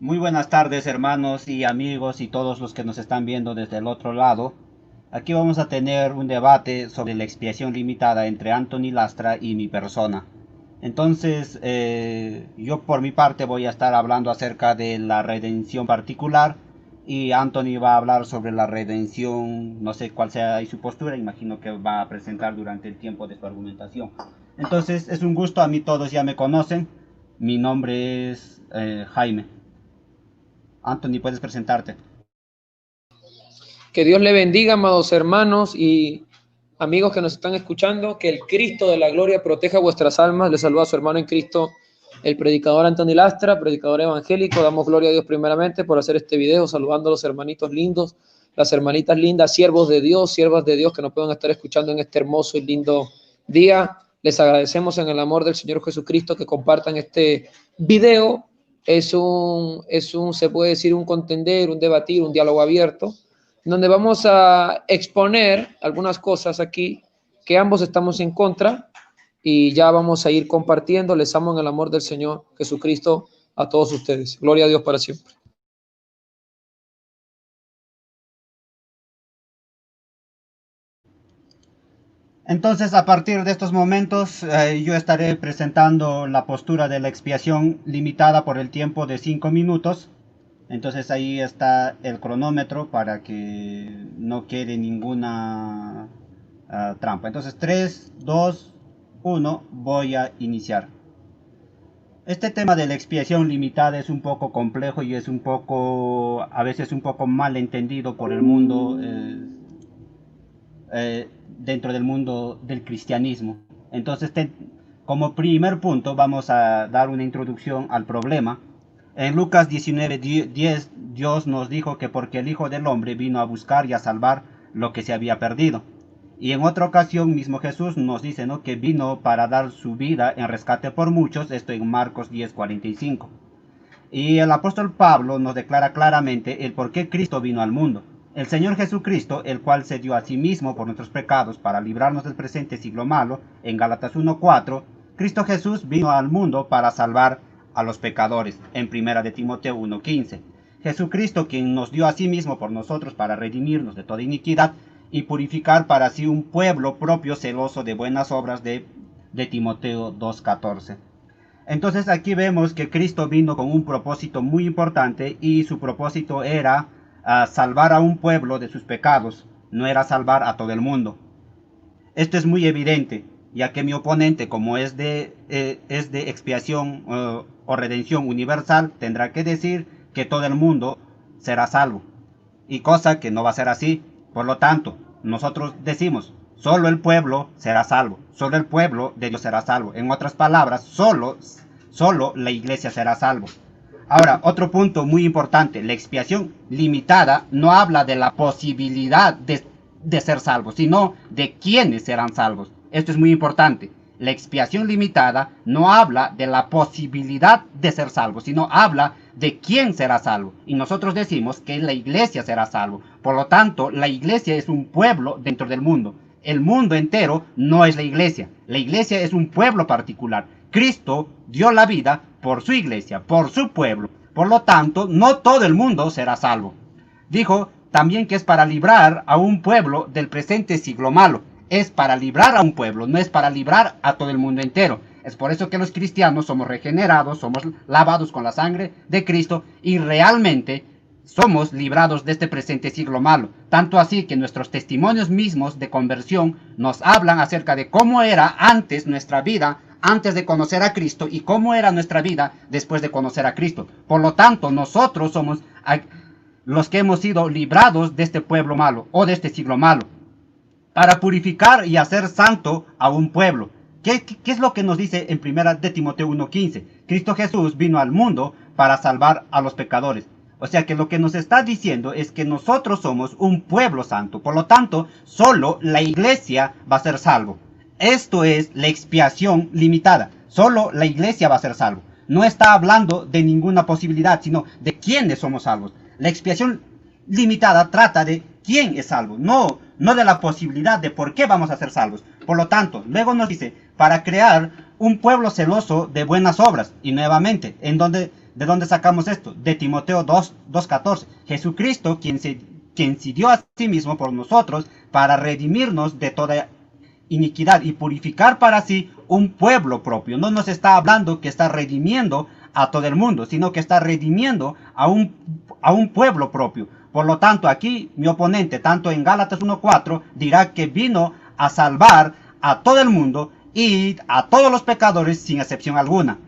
Muy buenas tardes, hermanos y amigos y todos los que nos están viendo desde el otro lado. Aquí vamos a tener un debate sobre la expiación limitada entre Anthony Lastra y mi persona. Entonces, yo por mi parte voy a estar hablando acerca de la redención particular y Anthony va a hablar sobre la redención, no sé cuál sea su postura, imagino que va a presentar durante el tiempo de su argumentación. Entonces, es un gusto, a mí todos ya me conocen. Mi nombre es Jaime. Anthony, puedes presentarte. Que Dios le bendiga, amados hermanos y amigos que nos están escuchando. Que el Cristo de la gloria proteja vuestras almas. Les saluda a su hermano en Cristo, el predicador Anthony Lastra, predicador evangélico. Damos gloria a Dios primeramente por hacer este video, saludando a los hermanitos lindos, las hermanitas lindas, siervos de Dios, siervas de Dios que nos puedan estar escuchando en este hermoso y lindo día. Les agradecemos en el amor del Señor Jesucristo que compartan este video. Se puede decir, un contender, un debatir, un diálogo abierto, donde vamos a exponer algunas cosas aquí que ambos estamos en contra y ya vamos a ir compartiendo. Les amo en el amor del Señor Jesucristo a todos ustedes. Gloria a Dios para siempre. Entonces, a partir de estos momentos, yo estaré presentando la postura de la expiación limitada por el tiempo de 5 minutos. Entonces ahí está el cronómetro para que no quede ninguna trampa. Entonces 3, 2, 1, voy a iniciar. Este tema de la expiación limitada es un poco complejo y es un poco, a veces un poco mal entendido por el mundo. Dentro del mundo del cristianismo. Entonces, como primer punto, vamos a dar una introducción al problema. En Lucas 19:10, Dios nos dijo que porque el Hijo del Hombre vino a buscar y a salvar lo que se había perdido. Y en otra ocasión mismo Jesús nos dice, ¿no?, que vino para dar su vida en rescate por muchos, esto en Marcos 10:45. Y el apóstol Pablo nos declara claramente el por qué Cristo vino al mundo. El Señor Jesucristo, el cual se dio a sí mismo por nuestros pecados para librarnos del presente siglo malo, en Gálatas 1:4, Cristo Jesús vino al mundo para salvar a los pecadores, en 1 de Timoteo 1:15. Jesucristo, quien nos dio a sí mismo por nosotros para redimirnos de toda iniquidad y purificar para sí un pueblo propio celoso de buenas obras, de Timoteo 2:14. Entonces aquí vemos que Cristo vino con un propósito muy importante y su propósito era salvar a un pueblo de sus pecados, no era salvar a todo el mundo. Esto es muy evidente, ya que mi oponente, como es de expiación o redención universal, tendrá que decir que todo el mundo será salvo, y cosa que no va a ser así. Por lo tanto, nosotros decimos, solo el pueblo será salvo, solo el pueblo de Dios será salvo. En otras palabras, solo la iglesia será salvo. Ahora, otro punto muy importante, la expiación limitada no habla de la posibilidad de ser salvos, sino de quiénes serán salvos. Esto es muy importante. La expiación limitada no habla de la posibilidad de ser salvo, sino habla de quién será salvo. Y nosotros decimos que la iglesia será salvo. Por lo tanto, la iglesia es un pueblo dentro del mundo. El mundo entero no es la iglesia. La iglesia es un pueblo particular. Cristo dio la vida por su iglesia, por su pueblo. Por lo tanto, no todo el mundo será salvo. Dijo también que es para librar a un pueblo del presente siglo malo. Es para librar a un pueblo, no es para librar a todo el mundo entero. Es por eso que los cristianos somos regenerados, somos lavados con la sangre de Cristo y realmente somos librados de este presente siglo malo. Tanto así que nuestros testimonios mismos de conversión nos hablan acerca de cómo era antes nuestra vida, antes de conocer a Cristo, y cómo era nuestra vida después de conocer a Cristo. Por lo tanto, nosotros somos los que hemos sido librados de este pueblo malo o de este siglo malo, para purificar y hacer santo a un pueblo. ¿Qué es lo que nos dice en 1 de Timoteo 1:15? Cristo Jesús vino al mundo para salvar a los pecadores. O sea que lo que nos está diciendo es que nosotros somos un pueblo santo. Por lo tanto, solo la iglesia va a ser salvo. Esto es la expiación limitada. Solo la iglesia va a ser salvo. No está hablando de ninguna posibilidad, sino de quiénes somos salvos. La expiación limitada trata de quién es salvo. no de la posibilidad de por qué vamos a ser salvos. Por lo tanto, luego nos dice, para crear un pueblo celoso de buenas obras. Y nuevamente, ¿de dónde sacamos esto? De Timoteo 2:14. Jesucristo, quien se dio a sí mismo por nosotros para redimirnos de toda iniquidad y purificar para sí un pueblo propio. No nos está hablando que está redimiendo a todo el mundo, sino que está redimiendo a un pueblo propio. Por lo tanto, aquí mi oponente, tanto en Gálatas 1:4, dirá que vino a salvar a todo el mundo y a todos los pecadores sin excepción alguna.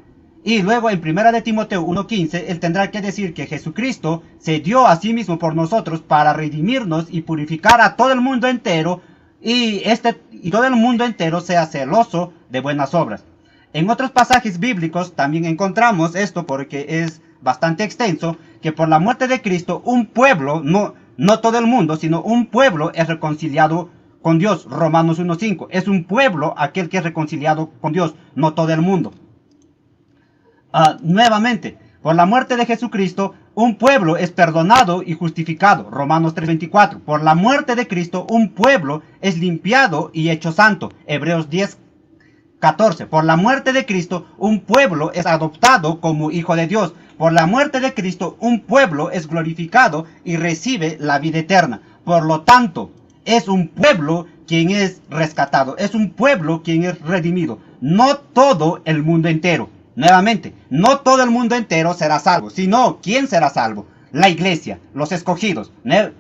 Y luego en 1 de Timoteo 1:15, él tendrá que decir que Jesucristo se dio a sí mismo por nosotros para redimirnos y purificar a todo el mundo entero, y todo el mundo entero sea celoso de buenas obras. En otros pasajes bíblicos también encontramos esto, porque es bastante extenso, que por la muerte de Cristo un pueblo, no todo el mundo, sino un pueblo es reconciliado con Dios. Romanos 1:5, es un pueblo aquel que es reconciliado con Dios, no todo el mundo. Nuevamente, por la muerte de Jesucristo, un pueblo es perdonado y justificado. Romanos 3:24. Por la muerte de Cristo, un pueblo es limpiado y hecho santo. Hebreos 10:14. Por la muerte de Cristo, un pueblo es adoptado como hijo de Dios. Por la muerte de Cristo, un pueblo es glorificado y recibe la vida eterna. Por lo tanto, es un pueblo quien es rescatado. Es un pueblo quien es redimido. No todo el mundo entero. Nuevamente, no todo el mundo entero será salvo, sino ¿quién será salvo? La iglesia, los escogidos.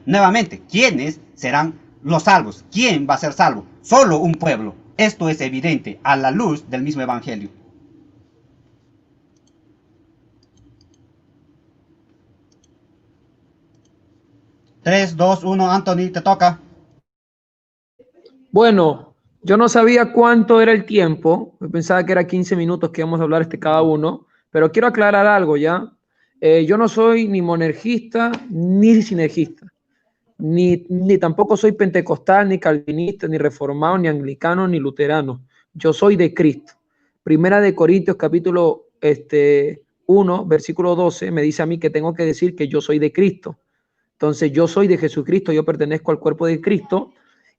Nuevamente, ¿quiénes serán los salvos? ¿Quién va a ser salvo? Solo un pueblo. Esto es evidente a la luz del mismo evangelio. 3, 2, 1, Anthony, te toca. Bueno, yo no sabía cuánto era el tiempo, pensaba que era 15 minutos que íbamos a hablar cada uno, pero quiero aclarar algo ya. Yo no soy ni monergista ni sinergista, ni tampoco soy pentecostal, ni calvinista, ni reformado, ni anglicano, ni luterano. Yo soy de Cristo. Primera de Corintios capítulo 1, versículo 12, me dice a mí que tengo que decir que yo soy de Cristo. Entonces yo soy de Jesucristo, yo pertenezco al cuerpo de Cristo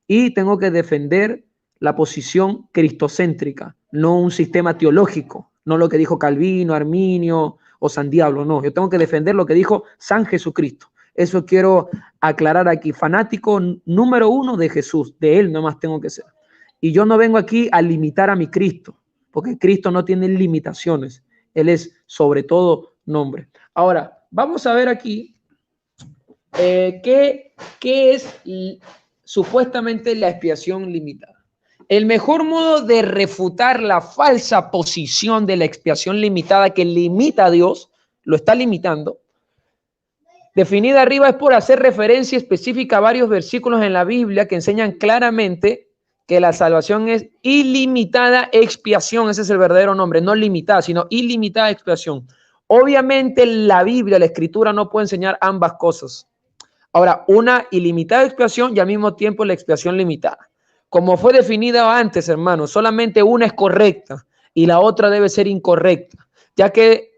y tengo que defender la posición cristocéntrica, no un sistema teológico, no lo que dijo Calvino, Arminio o San Diablo, no. Yo tengo que defender lo que dijo San Jesucristo. Eso quiero aclarar aquí. Fanático número 1 de Jesús, de él nomás tengo que ser. Y yo no vengo aquí a limitar a mi Cristo, porque Cristo no tiene limitaciones. Él es sobre todo nombre. Ahora, vamos a ver aquí ¿qué es supuestamente la expiación limitada? El mejor modo de refutar la falsa posición de la expiación limitada que limita a Dios, lo está limitando, definida arriba, es por hacer referencia específica a varios versículos en la Biblia que enseñan claramente que la salvación es ilimitada expiación. Ese es el verdadero nombre, no limitada, sino ilimitada expiación. Obviamente la Biblia, la Escritura no puede enseñar ambas cosas. Ahora, una ilimitada expiación y al mismo tiempo la expiación limitada. Como fue definida antes, hermanos, solamente una es correcta y la otra debe ser incorrecta, ya que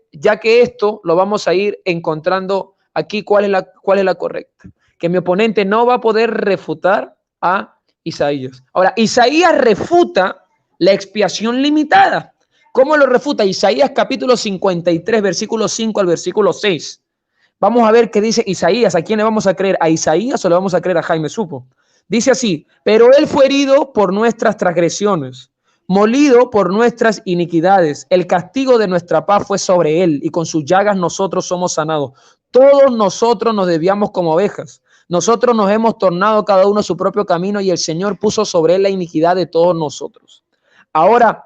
esto lo vamos a ir encontrando aquí cuál es la correcta. Que mi oponente no va a poder refutar a Isaías. Ahora, Isaías refuta la expiación limitada. ¿Cómo lo refuta? Isaías capítulo 53, versículo 5 al versículo 6. Vamos a ver qué dice Isaías. ¿A quién le vamos a creer? ¿A Isaías o le vamos a creer a Jaime Supo? Dice así: pero él fue herido por nuestras transgresiones, molido por nuestras iniquidades. El castigo de nuestra paz fue sobre él y con sus llagas nosotros somos sanados. Todos nosotros nos desviamos como ovejas. Nosotros nos hemos tornado cada uno su propio camino y el Señor puso sobre él la iniquidad de todos nosotros. Ahora,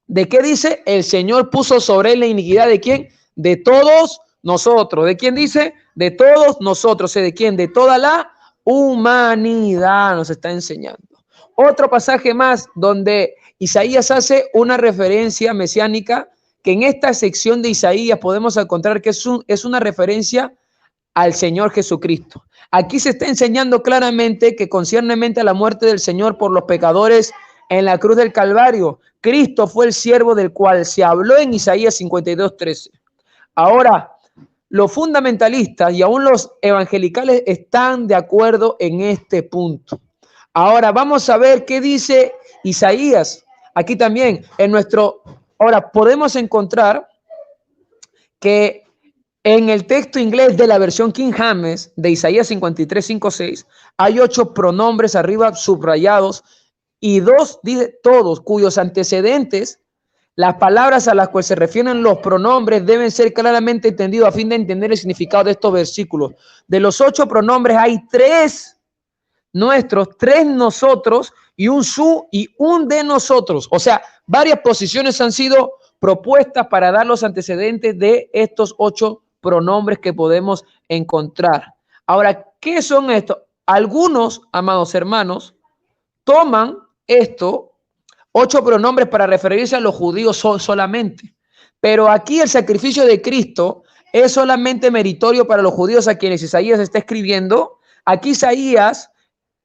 ¿de qué dice? El Señor puso sobre él la iniquidad ¿de quién? De todos nosotros. ¿De quién dice? De todos nosotros. ¿De quién? De toda la humanidad nos está enseñando. Otro pasaje más donde Isaías hace una referencia mesiánica, que en esta sección de Isaías podemos encontrar que es una referencia al Señor Jesucristo. Aquí se está enseñando claramente que conciernemente a la muerte del Señor por los pecadores en la cruz del Calvario, Cristo fue el siervo del cual se habló en Isaías 52:13. Ahora, los fundamentalistas y aún los evangelicales están de acuerdo en este punto. Ahora vamos a ver qué dice Isaías. Aquí también ahora podemos encontrar que en el texto inglés de la versión King James de Isaías 53, 5, 6, hay 8 pronombres arriba subrayados y 2, dice todos, cuyos antecedentes, las palabras a las cuales se refieren los pronombres deben ser claramente entendidos a fin de entender el significado de estos versículos. De los 8 pronombres hay 3 nuestros, 3 nosotros y un su y un de nosotros. O sea, varias posiciones han sido propuestas para dar los antecedentes de estos 8 pronombres que podemos encontrar. Ahora, ¿qué son estos? Algunos, amados hermanos, toman esto, 8 pronombres para referirse a los judíos solamente. Pero aquí el sacrificio de Cristo es solamente meritorio para los judíos a quienes Isaías está escribiendo. Aquí Isaías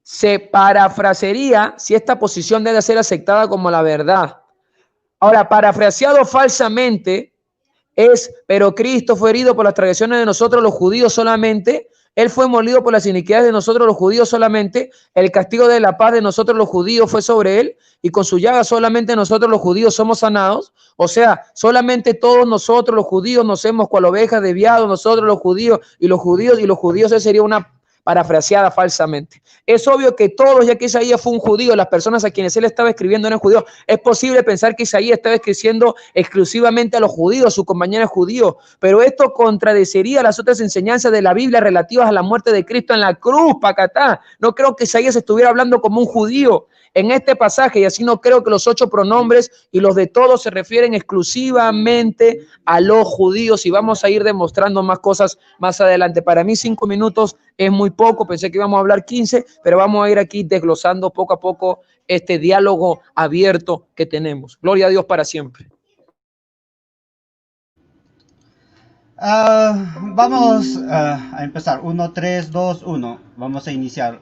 se parafrasearía si esta posición debe ser aceptada como la verdad. Ahora, parafraseado falsamente es, pero Cristo fue herido por las transgresiones de nosotros los judíos solamente, Él fue molido por las iniquidades de nosotros los judíos solamente, el castigo de la paz de nosotros los judíos fue sobre Él, y con su llaga solamente nosotros los judíos somos sanados. O sea, solamente todos nosotros los judíos nos hemos cual ovejas desviados, nosotros los judíos, eso sería una parafraseada falsamente. Es obvio que todos, ya que Isaías fue un judío, las personas a quienes él estaba escribiendo eran judíos. Es posible pensar que Isaías estaba escribiendo exclusivamente a los judíos, a sus compañeros judíos, pero esto contradeciría las otras enseñanzas de la Biblia relativas a la muerte de Cristo en la cruz, pacatá. No creo que Isaías estuviera hablando como un judío en este pasaje, y así no creo que los 8 pronombres y los de todos se refieren exclusivamente a los judíos, y vamos a ir demostrando más cosas más adelante. Para mí 5 minutos es muy poco, pensé que íbamos a hablar 15, pero vamos a ir aquí desglosando poco a poco este diálogo abierto que tenemos. Gloria a Dios para siempre. Vamos a empezar. 1, 3, 2, 1. Vamos a iniciar.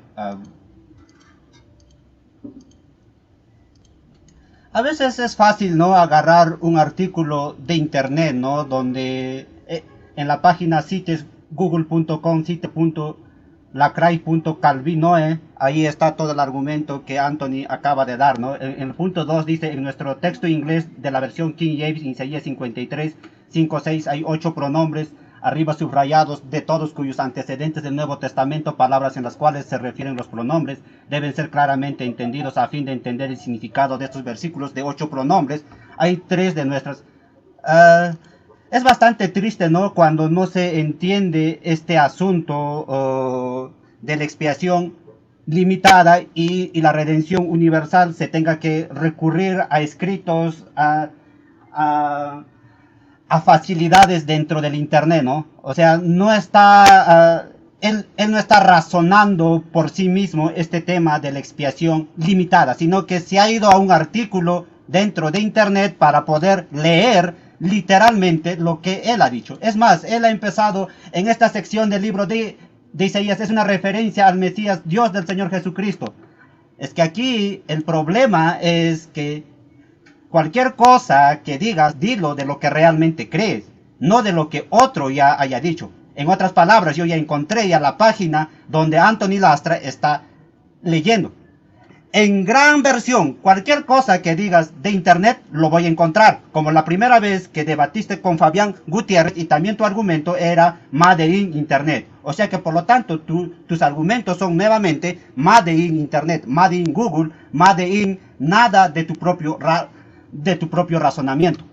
A veces es fácil, ¿no?, agarrar un artículo de internet, ¿no?, donde en la página cites google.com, cite.lacrae.calvinoe, ahí está todo el argumento que Anthony acaba de dar, ¿no? En el punto 2 dice, en nuestro texto inglés de la versión King James, Isaías 53, 5, 6, hay 8 pronombres arriba subrayados de todos cuyos antecedentes del Nuevo Testamento, palabras en las cuales se refieren los pronombres, deben ser claramente entendidos a fin de entender el significado de estos versículos de 8 pronombres. Hay 3 de nuestras. Es bastante triste, ¿no?, cuando no se entiende este asunto de la expiación limitada y la redención universal, se tenga que recurrir a escritos, a facilidades dentro del internet, ¿no? O sea, no está, él no está razonando por sí mismo este tema de la expiación limitada, sino que se ha ido a un artículo dentro de internet para poder leer literalmente lo que él ha dicho. Es más, él ha empezado en esta sección del libro de Isaías, es una referencia al Mesías, Dios del Señor Jesucristo. Es que aquí el problema es que cualquier cosa que digas, dilo de lo que realmente crees, no de lo que otro ya haya dicho. En otras palabras, yo ya encontré ya la página donde Anthony Lastra está leyendo. En gran versión, cualquier cosa que digas de internet lo voy a encontrar. Como la primera vez que debatiste con Fabián Gutiérrez y también tu argumento era Made in Internet. O sea que por lo tanto tus argumentos son nuevamente Made in Internet, Made in Google, Made in nada de tu propio razonamiento.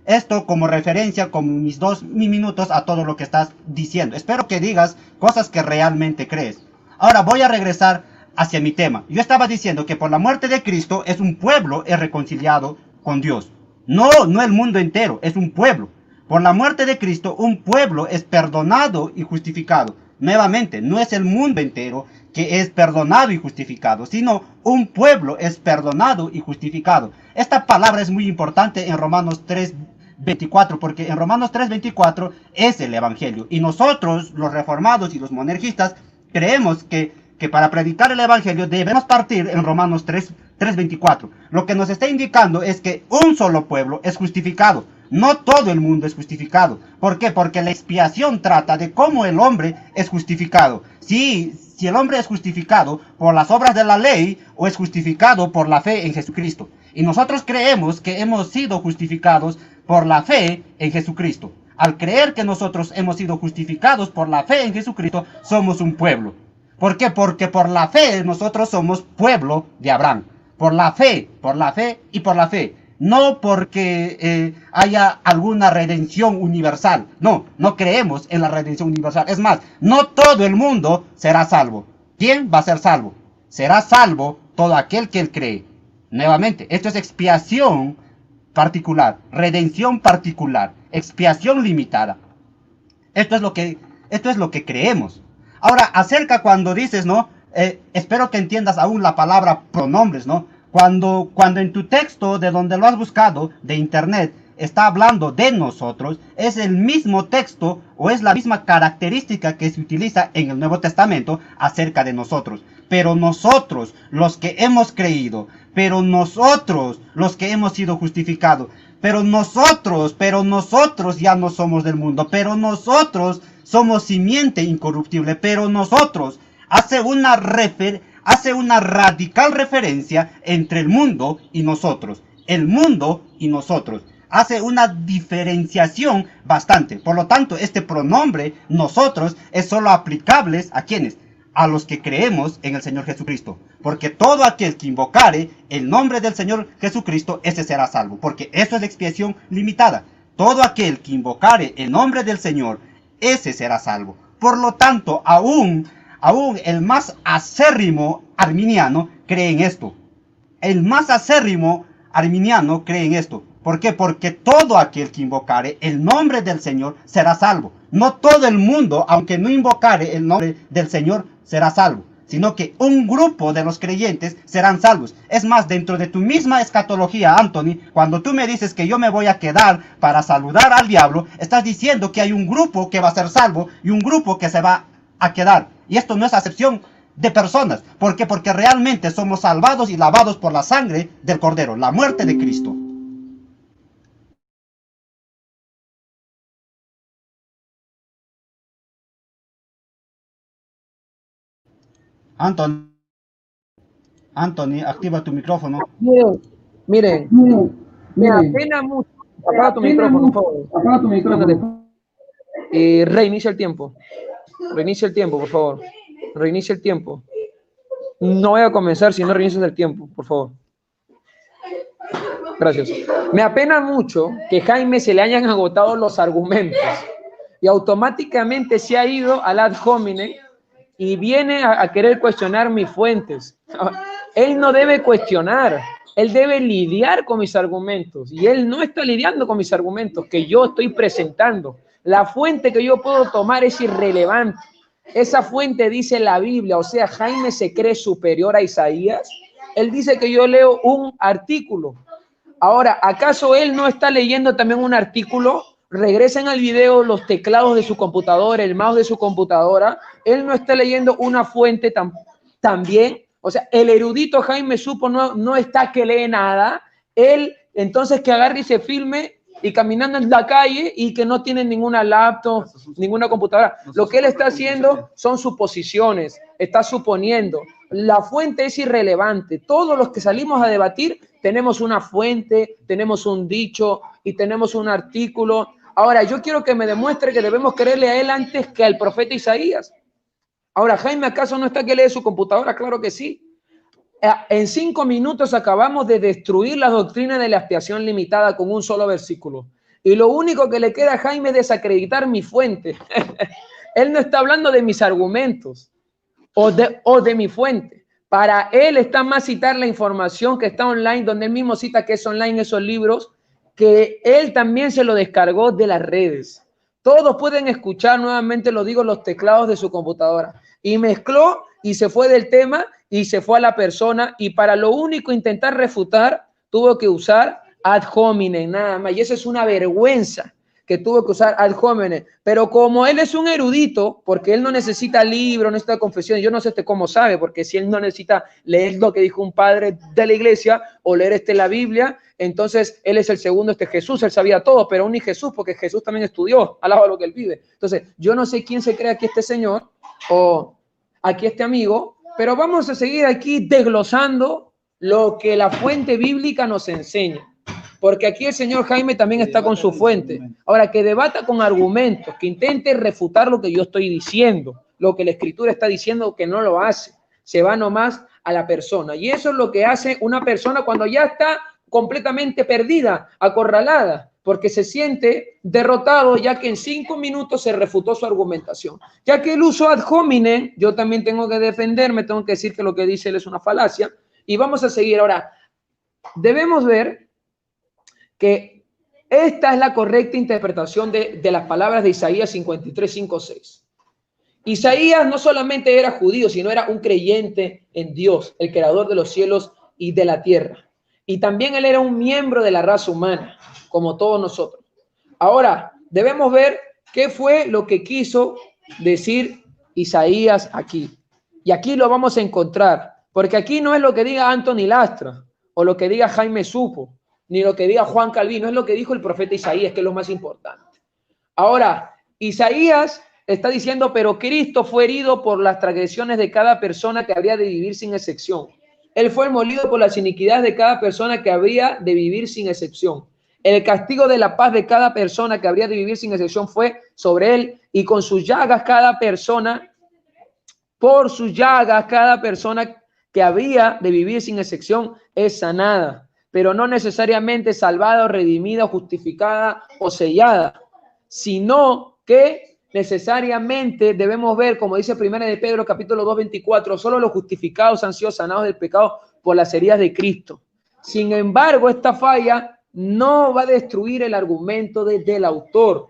Esto como referencia, como mis 2 minutos a todo lo que estás diciendo. Espero que digas cosas que realmente crees. Ahora voy a regresar hacia mi tema. Yo estaba diciendo que por la muerte de Cristo es un pueblo es reconciliado con Dios. No el mundo entero, es un pueblo. Por la muerte de Cristo un pueblo es perdonado y justificado. Nuevamente, no es el mundo entero que es perdonado y justificado, sino un pueblo es perdonado y justificado. Esta palabra es muy importante en Romanos 3:24, porque en Romanos 3:24 es el Evangelio. Y nosotros, los reformados y los monergistas, creemos que para predicar el Evangelio debemos partir en Romanos 3:24. Lo que nos está indicando es que un solo pueblo es justificado. No todo el mundo es justificado. ¿Por qué? Porque la expiación trata de cómo el hombre es justificado. Si si el hombre es justificado por las obras de la ley o es justificado por la fe en Jesucristo. Y nosotros creemos que hemos sido justificados por la fe en Jesucristo. Al creer que nosotros hemos sido justificados por la fe en Jesucristo, somos un pueblo. ¿Por qué? Porque por la fe nosotros somos pueblo de Abraham. Por la fe y por la fe. No porque haya alguna redención universal. No, no creemos en la redención universal. Es más, no todo el mundo será salvo. ¿Quién va a ser salvo? Será salvo todo aquel que él cree. Nuevamente, esto es expiación particular, redención particular, expiación limitada. Esto es lo que creemos. Ahora, acerca cuando dices, ¿no? Espero que entiendas aún la palabra pronombres, ¿no? Cuando en tu texto, de donde lo has buscado, de internet, está hablando de nosotros, es el mismo texto o es la misma característica que se utiliza en el Nuevo Testamento acerca de nosotros. Pero nosotros, los que hemos creído, pero nosotros, los que hemos sido justificados, pero nosotros ya no somos del mundo, pero nosotros somos simiente incorruptible, pero nosotros hace una radical referencia entre el mundo y nosotros. El mundo y nosotros. Hace una diferenciación bastante. Por lo tanto, este pronombre, nosotros, es solo aplicable ¿a quiénes? A los que creemos en el Señor Jesucristo. Porque todo aquel que invocare el nombre del Señor Jesucristo, ese será salvo. Porque eso es expiación limitada. Todo aquel que invocare el nombre del Señor, ese será salvo. Por lo tanto, aún el más acérrimo arminiano cree en esto. El más acérrimo arminiano cree en esto. ¿Por qué? Porque todo aquel que invocare el nombre del Señor será salvo. No todo el mundo, aunque no invocare el nombre del Señor, será salvo. Sino que un grupo de los creyentes serán salvos. Es más, dentro de tu misma escatología, Anthony, cuando tú me dices que yo me voy a quedar para saludar al diablo, estás diciendo que hay un grupo que va a ser salvo y un grupo que se va a quedar. Y esto no es acepción de personas. ¿Por qué? Porque realmente somos salvados y lavados por la sangre del Cordero, la muerte de Cristo. Anthony, activa tu micrófono. Miren, me apena mucho. Apaga tu micrófono, por favor. Apaga tu micrófono. Reinicia el tiempo. Reinicia el tiempo, por favor. Reinicia el tiempo. No voy a comenzar si no reinicias el tiempo, por favor. Gracias. Me apena mucho que Jaime se le hayan agotado los argumentos y automáticamente se ha ido al ad hominem y viene a querer cuestionar mis fuentes. Él no debe cuestionar, él debe lidiar con mis argumentos y él no está lidiando con mis argumentos que yo estoy presentando. La fuente que yo puedo tomar es irrelevante. Esa fuente dice la Biblia, o sea, Jaime se cree superior a Isaías. Él dice que yo leo un artículo. Ahora, ¿acaso él no está leyendo también un artículo? Regresen al video los teclados de su computadora, el mouse de su computadora. Él no está leyendo una fuente también. O sea, el erudito Jaime Supo no está que lee nada. Él, entonces, que agarre y se filme y caminando en la calle y que no tiene ninguna laptop, ninguna computadora. Lo que él está haciendo son suposiciones, está suponiendo. La fuente es irrelevante. Todos los que salimos a debatir tenemos una fuente, tenemos un dicho y tenemos un artículo. Ahora, yo quiero que me demuestre que debemos creerle a él antes que al profeta Isaías. Ahora, Jaime, ¿acaso no está que lee su computadora? Claro que sí. En 5 minutos acabamos de destruir la doctrina de la expiación limitada con un solo versículo. Y lo único que le queda a Jaime es desacreditar mi fuente. Él no está hablando de mis argumentos o de mi fuente. Para él está más citar la información que está online, donde él mismo cita que es online esos libros, que él también se lo descargó de las redes. Todos pueden escuchar, nuevamente lo digo, los teclados de su computadora. Y mezcló y se fue del tema y se fue a la persona. Y para lo único intentar refutar, tuvo que usar ad hominem, nada más. Y eso es una vergüenza, que tuvo que usar ad hominem. Pero como él es un erudito, porque él no necesita libro, no necesita confesión, yo no sé cómo sabe, porque si él no necesita leer lo que dijo un padre de la iglesia o leer la Biblia, entonces él es el segundo, Jesús, él sabía todo, pero aún ni Jesús, porque Jesús también estudió, alaba lo que él vive. Entonces, yo no sé quién se cree aquí este señor, o aquí este amigo, pero vamos a seguir aquí desglosando lo que la fuente bíblica nos enseña. Porque aquí el señor Jaime también está con su fuente. Ahora, que debata con argumentos, que intente refutar lo que yo estoy diciendo, lo que la escritura está diciendo, que no lo hace. Se va nomás a la persona. Y eso es lo que hace una persona cuando ya está completamente perdida, acorralada, porque se siente derrotado, ya que en 5 minutos se refutó su argumentación. Ya que el uso ad hominem, yo también tengo que defenderme, tengo que decir que lo que dice él es una falacia. Y vamos a seguir ahora. Debemos ver que esta es la correcta interpretación de las palabras de Isaías 53, 5, 6. Isaías no solamente era judío, sino era un creyente en Dios, el creador de los cielos y de la tierra. Y también él era un miembro de la raza humana, como todos nosotros. Ahora, debemos ver qué fue lo que quiso decir Isaías aquí. Y aquí lo vamos a encontrar, porque aquí no es lo que diga Anthony Lastra, o lo que diga Jaime Supo, ni lo que diga Juan Calvino, es lo que dijo el profeta Isaías, que es lo más importante. Ahora, Isaías está diciendo, pero Cristo fue herido por las transgresiones de cada persona que habría de vivir sin excepción. Él fue molido por las iniquidades de cada persona que habría de vivir sin excepción. El castigo de la paz de cada persona que habría de vivir sin excepción fue sobre él, y con sus llagas cada persona, por sus llagas cada persona que había de vivir sin excepción es sanada, pero no necesariamente salvada o redimida o justificada o sellada, sino que necesariamente debemos ver, como dice 1 de Pedro capítulo 2, 24, solo los justificados han sido sanados del pecado por las heridas de Cristo. Sin embargo, esta falla no va a destruir el argumento del autor,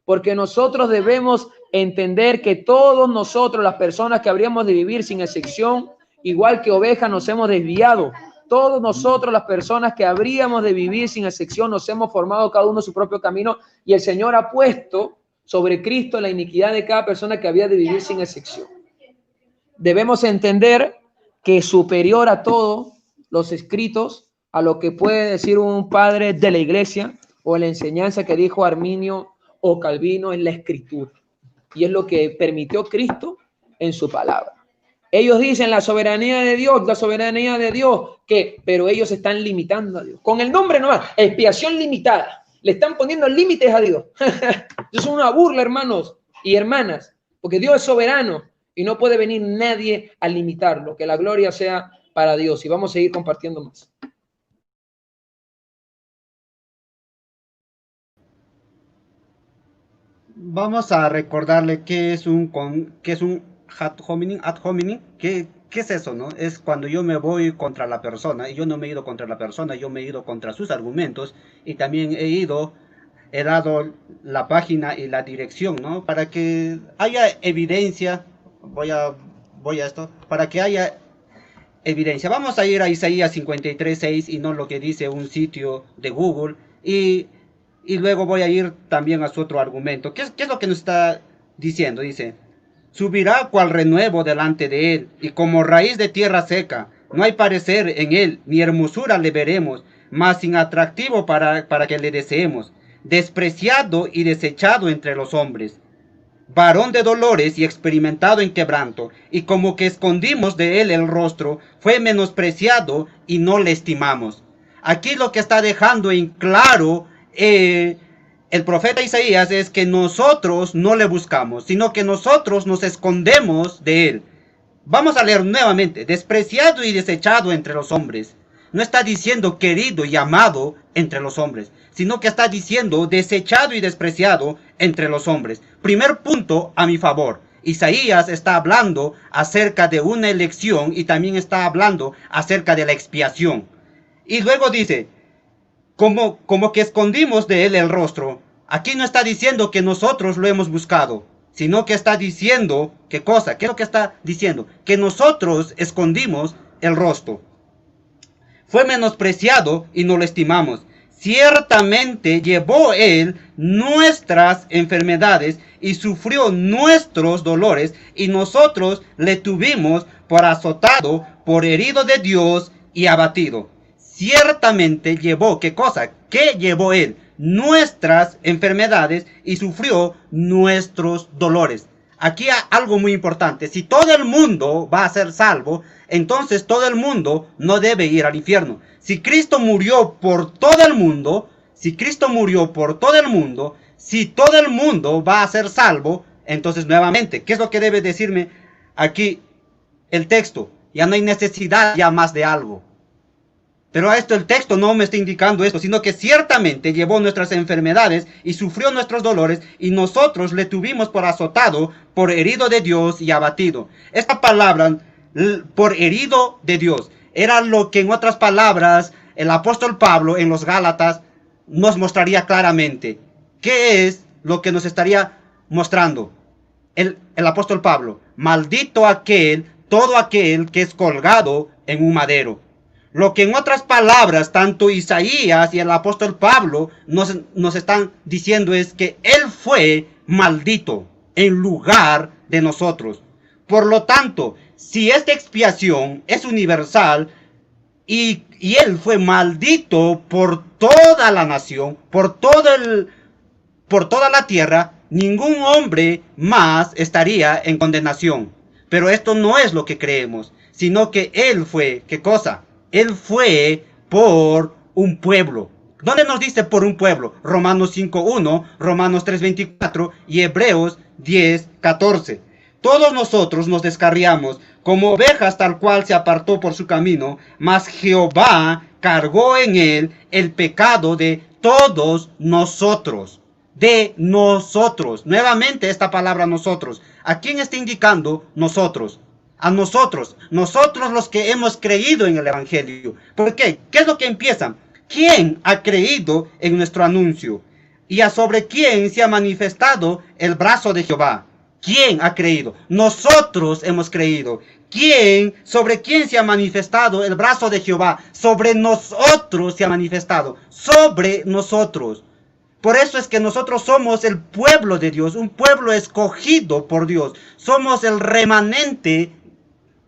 porque nosotros debemos entender que todos nosotros, las personas que habríamos de vivir sin excepción, igual que ovejas, nos hemos desviado. Todos nosotros, las personas que habríamos de vivir sin excepción, nos hemos formado cada uno su propio camino, y el Señor ha puesto sobre Cristo la iniquidad de cada persona que había de vivir sin excepción. Debemos entender que superior a todos los escritos, a lo que puede decir un padre de la iglesia o la enseñanza que dijo Arminio o Calvino, en la escritura. Y es lo que permitió Cristo en su palabra. Ellos dicen la soberanía de Dios, ¿qué? Pero ellos están limitando a Dios. Con el nombre nomás, expiación limitada. Le están poniendo límites a Dios. Eso es una burla, hermanos y hermanas, porque Dios es soberano y no puede venir nadie a limitarlo. Que la gloria sea para Dios. Y vamos a seguir compartiendo más. Vamos a recordarle qué es un ad hominem. ¿Qué es eso, no? Es cuando yo me voy contra la persona, y yo no me he ido contra la persona, yo me he ido contra sus argumentos, y también he dado la página y la dirección, ¿no? Para que haya evidencia, voy a esto, para que haya evidencia. Vamos a ir a Isaías 53:6 y no lo que dice un sitio de Google, y luego voy a ir también a su otro argumento. ¿Qué es lo que nos está diciendo? Dice: subirá cual renuevo delante de él, y como raíz de tierra seca. No hay parecer en él, ni hermosura le veremos, mas sin atractivo para que le deseemos. Despreciado y desechado entre los hombres. Varón de dolores y experimentado en quebranto, y como que escondimos de él el rostro, fue menospreciado y no le estimamos. Aquí lo que está dejando en claro el profeta Isaías es que nosotros no le buscamos, sino que nosotros nos escondemos de él. Vamos a leer nuevamente: despreciado y desechado entre los hombres. No está diciendo querido y amado entre los hombres, sino que está diciendo desechado y despreciado entre los hombres. Primer punto a mi favor. Isaías está hablando acerca de una elección y también está hablando acerca de la expiación. Y luego dice: como que escondimos de él el rostro. Aquí no está diciendo que nosotros lo hemos buscado, sino que está diciendo, ¿qué cosa? ¿Qué es lo que está diciendo? Que nosotros escondimos el rostro. Fue menospreciado y no lo estimamos. Ciertamente llevó él nuestras enfermedades y sufrió nuestros dolores, y nosotros le tuvimos por azotado, por herido de Dios y abatido. Ciertamente llevó, ¿qué cosa? ¿Qué llevó él? Nuestras enfermedades y sufrió nuestros dolores. aquí hay algo muy importante. Si todo el mundo va a ser salvo, entonces todo el mundo no debe ir al infierno. Si Cristo murió por todo el mundo, si Cristo murió por todo el mundo, si todo el mundo va a ser salvo, entonces nuevamente, ¿qué es lo que debe decirme aquí el texto? Ya no hay necesidad ya más de algo. Pero a esto el texto no me está indicando esto, sino que ciertamente llevó nuestras enfermedades y sufrió nuestros dolores, y nosotros le tuvimos por azotado, por herido de Dios y abatido. Esta palabra, por herido de Dios, era lo que en otras palabras el apóstol Pablo en los Gálatas nos mostraría claramente. ¿Qué es lo que nos estaría mostrando el apóstol Pablo? Maldito todo aquel que es colgado en un madero. Lo que en otras palabras, tanto Isaías y el apóstol Pablo nos están diciendo es que Él fue maldito en lugar de nosotros. Por lo tanto, si esta expiación es universal y Él fue maldito por toda la nación, por toda la tierra, ningún hombre más estaría en condenación. Pero esto no es lo que creemos, sino que Él fue, ¿qué cosa? Él fue por un pueblo. ¿Dónde nos dice por un pueblo? Romanos 5:1, Romanos 3:24 y Hebreos 10:14. Todos nosotros nos descarriamos como ovejas, tal cual se apartó por su camino, mas Jehová cargó en él el pecado de todos nosotros. De nosotros. Nuevamente esta palabra nosotros. ¿A quién está indicando nosotros? A nosotros los que hemos creído en el Evangelio. ¿Por qué? ¿Qué es lo que empiezan? ¿Quién ha creído en nuestro anuncio? ¿Y a sobre quién se ha manifestado el brazo de Jehová? ¿Quién ha creído? Nosotros hemos creído. ¿Sobre quién se ha manifestado el brazo de Jehová? Sobre nosotros se ha manifestado. Sobre nosotros. Por eso es que nosotros somos el pueblo de Dios, un pueblo escogido por Dios. Somos el remanente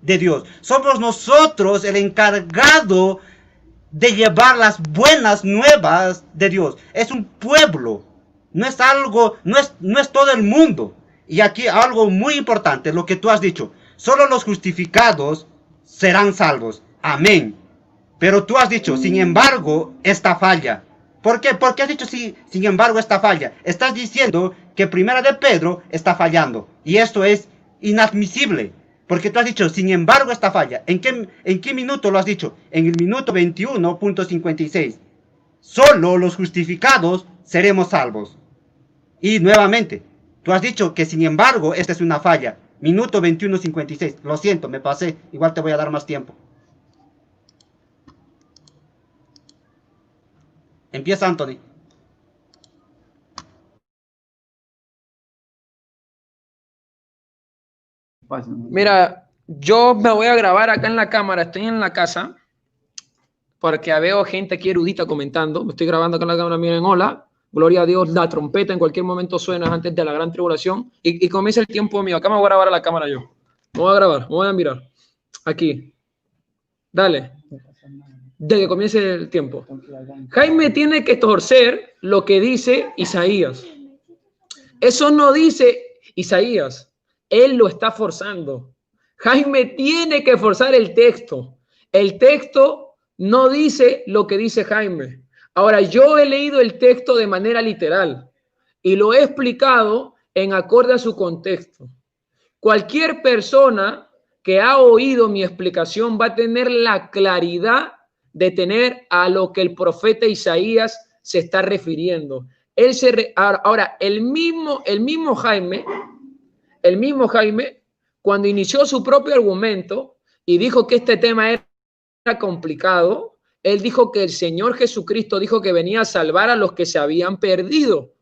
de Dios. Somos nosotros el encargado de llevar las buenas nuevas de Dios. Es un pueblo, no es algo, no es todo el mundo. Y aquí algo muy importante, lo que tú has dicho, solo los justificados serán salvos. Amén. Pero tú has dicho, sin embargo, esta falla. ¿Por qué? ¿Por qué has dicho sin embargo esta falla? Estás diciendo que Primera de Pedro está fallando. Y esto es inadmisible. Porque tú has dicho, sin embargo, esta falla. ¿En qué minuto lo has dicho? En el minuto 21.56. Solo los justificados seremos salvos. Y nuevamente, tú has dicho que sin embargo, esta es una falla. Minuto 21.56. Lo siento, me pasé. Igual te voy a dar más tiempo. Empieza, Anthony. Mira, yo me voy a grabar acá en la cámara, estoy en la casa, porque veo gente aquí erudita comentando. Me estoy grabando acá en la cámara, miren, hola, gloria a Dios, la trompeta en cualquier momento suena antes de la gran tribulación y comienza el tiempo mío. Acá me voy a grabar a la cámara yo. Me voy a grabar, me voy a mirar. Aquí. Dale. De que comience el tiempo. Jaime tiene que torcer lo que dice Isaías. Eso no dice Isaías. Él lo está forzando. Jaime tiene que forzar el texto. El texto no dice lo que dice Jaime. Ahora, yo he leído el texto de manera literal y lo he explicado en acorde a su contexto. Cualquier persona que ha oído mi explicación va a tener la claridad de tener a lo que el profeta Isaías se está refiriendo. Ahora, el mismo Jaime, cuando inició su propio argumento y dijo que este tema era complicado, él dijo que el Señor Jesucristo dijo que venía a salvar a los que se habían perdido.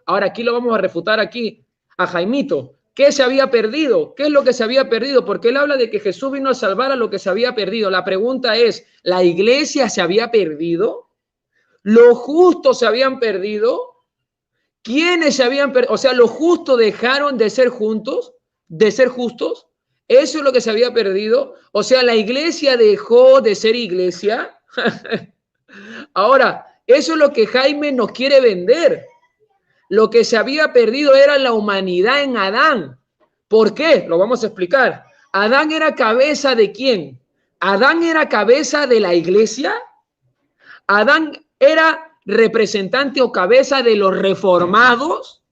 Ahora aquí lo vamos a refutar aquí a Jaimito. ¿Qué se había perdido? ¿Qué es lo que se había perdido? Porque él habla de que Jesús vino a salvar a lo que se había perdido. La pregunta es, ¿la iglesia se había perdido? ¿Los justos se habían perdido? ¿Quiénes se habían perdido? O sea, ¿los justos dejaron de ser justos? ¿Eso es lo que se había perdido? O sea, ¿la iglesia dejó de ser iglesia? Ahora, eso es lo que Jaime nos quiere vender. Lo que se había perdido era la humanidad en Adán. ¿Por qué? Lo vamos a explicar. ¿Adán era cabeza de quién? ¿Adán era cabeza de la iglesia? ¿Adán era representante o cabeza de los reformados?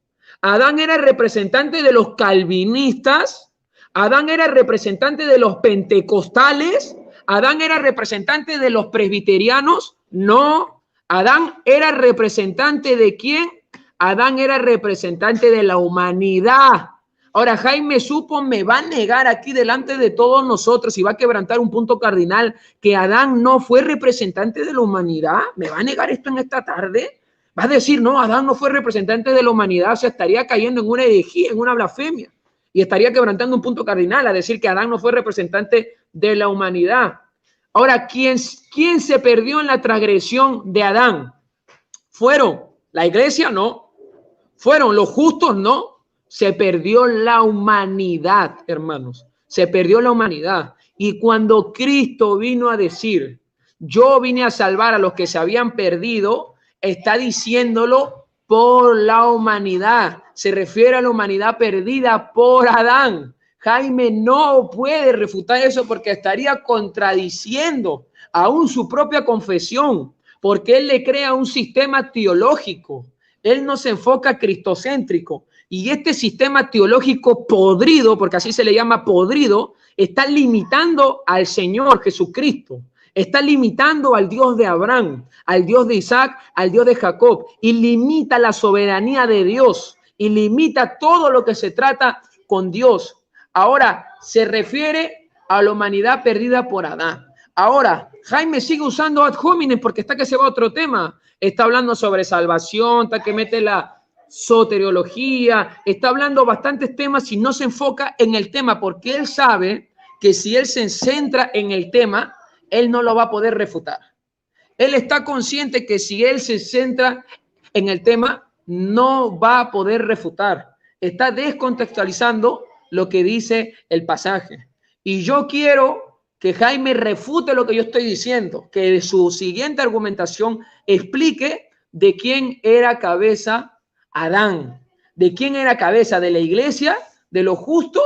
¿Adán era representante de los calvinistas? ¿Adán era representante de los pentecostales? ¿Adán era representante de los presbiterianos? No. ¿Adán era representante de quién? Adán era representante de la humanidad. Ahora, Jaime Supo me va a negar aquí delante de todos nosotros y va a quebrantar un punto cardinal, que Adán no fue representante de la humanidad. ¿Me va a negar esto en esta tarde? Va a decir, no, Adán no fue representante de la humanidad. O sea, estaría cayendo en una herejía, en una blasfemia. Y estaría quebrantando un punto cardinal a decir que Adán no fue representante de la humanidad. Ahora, ¿quién se perdió en la transgresión de Adán? ¿Fueron la iglesia? No. ¿Fueron los justos? No. Se perdió la humanidad, hermanos. Se perdió la humanidad. Y cuando Cristo vino a decir, yo vine a salvar a los que se habían perdido, está diciéndolo por la humanidad. Se refiere a la humanidad perdida por Adán. Jaime no puede refutar eso porque estaría contradiciendo aún su propia confesión, porque él le crea un sistema teológico. Él no se enfoca cristocéntrico. Y este sistema teológico podrido, porque así se le llama podrido, está limitando al Señor Jesucristo. Está limitando al Dios de Abraham, al Dios de Isaac, al Dios de Jacob. Y limita la soberanía de Dios. Y limita todo lo que se trata con Dios. Ahora, se refiere a la humanidad perdida por Adán. Ahora, Jaime sigue usando ad hominem porque está que se va a otro tema. Está hablando sobre salvación, está que mete la soteriología, está hablando bastantes temas y no se enfoca en el tema porque él sabe que si él se centra en el tema, él no lo va a poder refutar. Él está consciente que si él se centra en el tema, no va a poder refutar. Está descontextualizando lo que dice el pasaje. Y yo quiero que Jaime refute lo que yo estoy diciendo, que su siguiente argumentación explique de quién era cabeza Adán, de quién era cabeza, de la iglesia, de los justos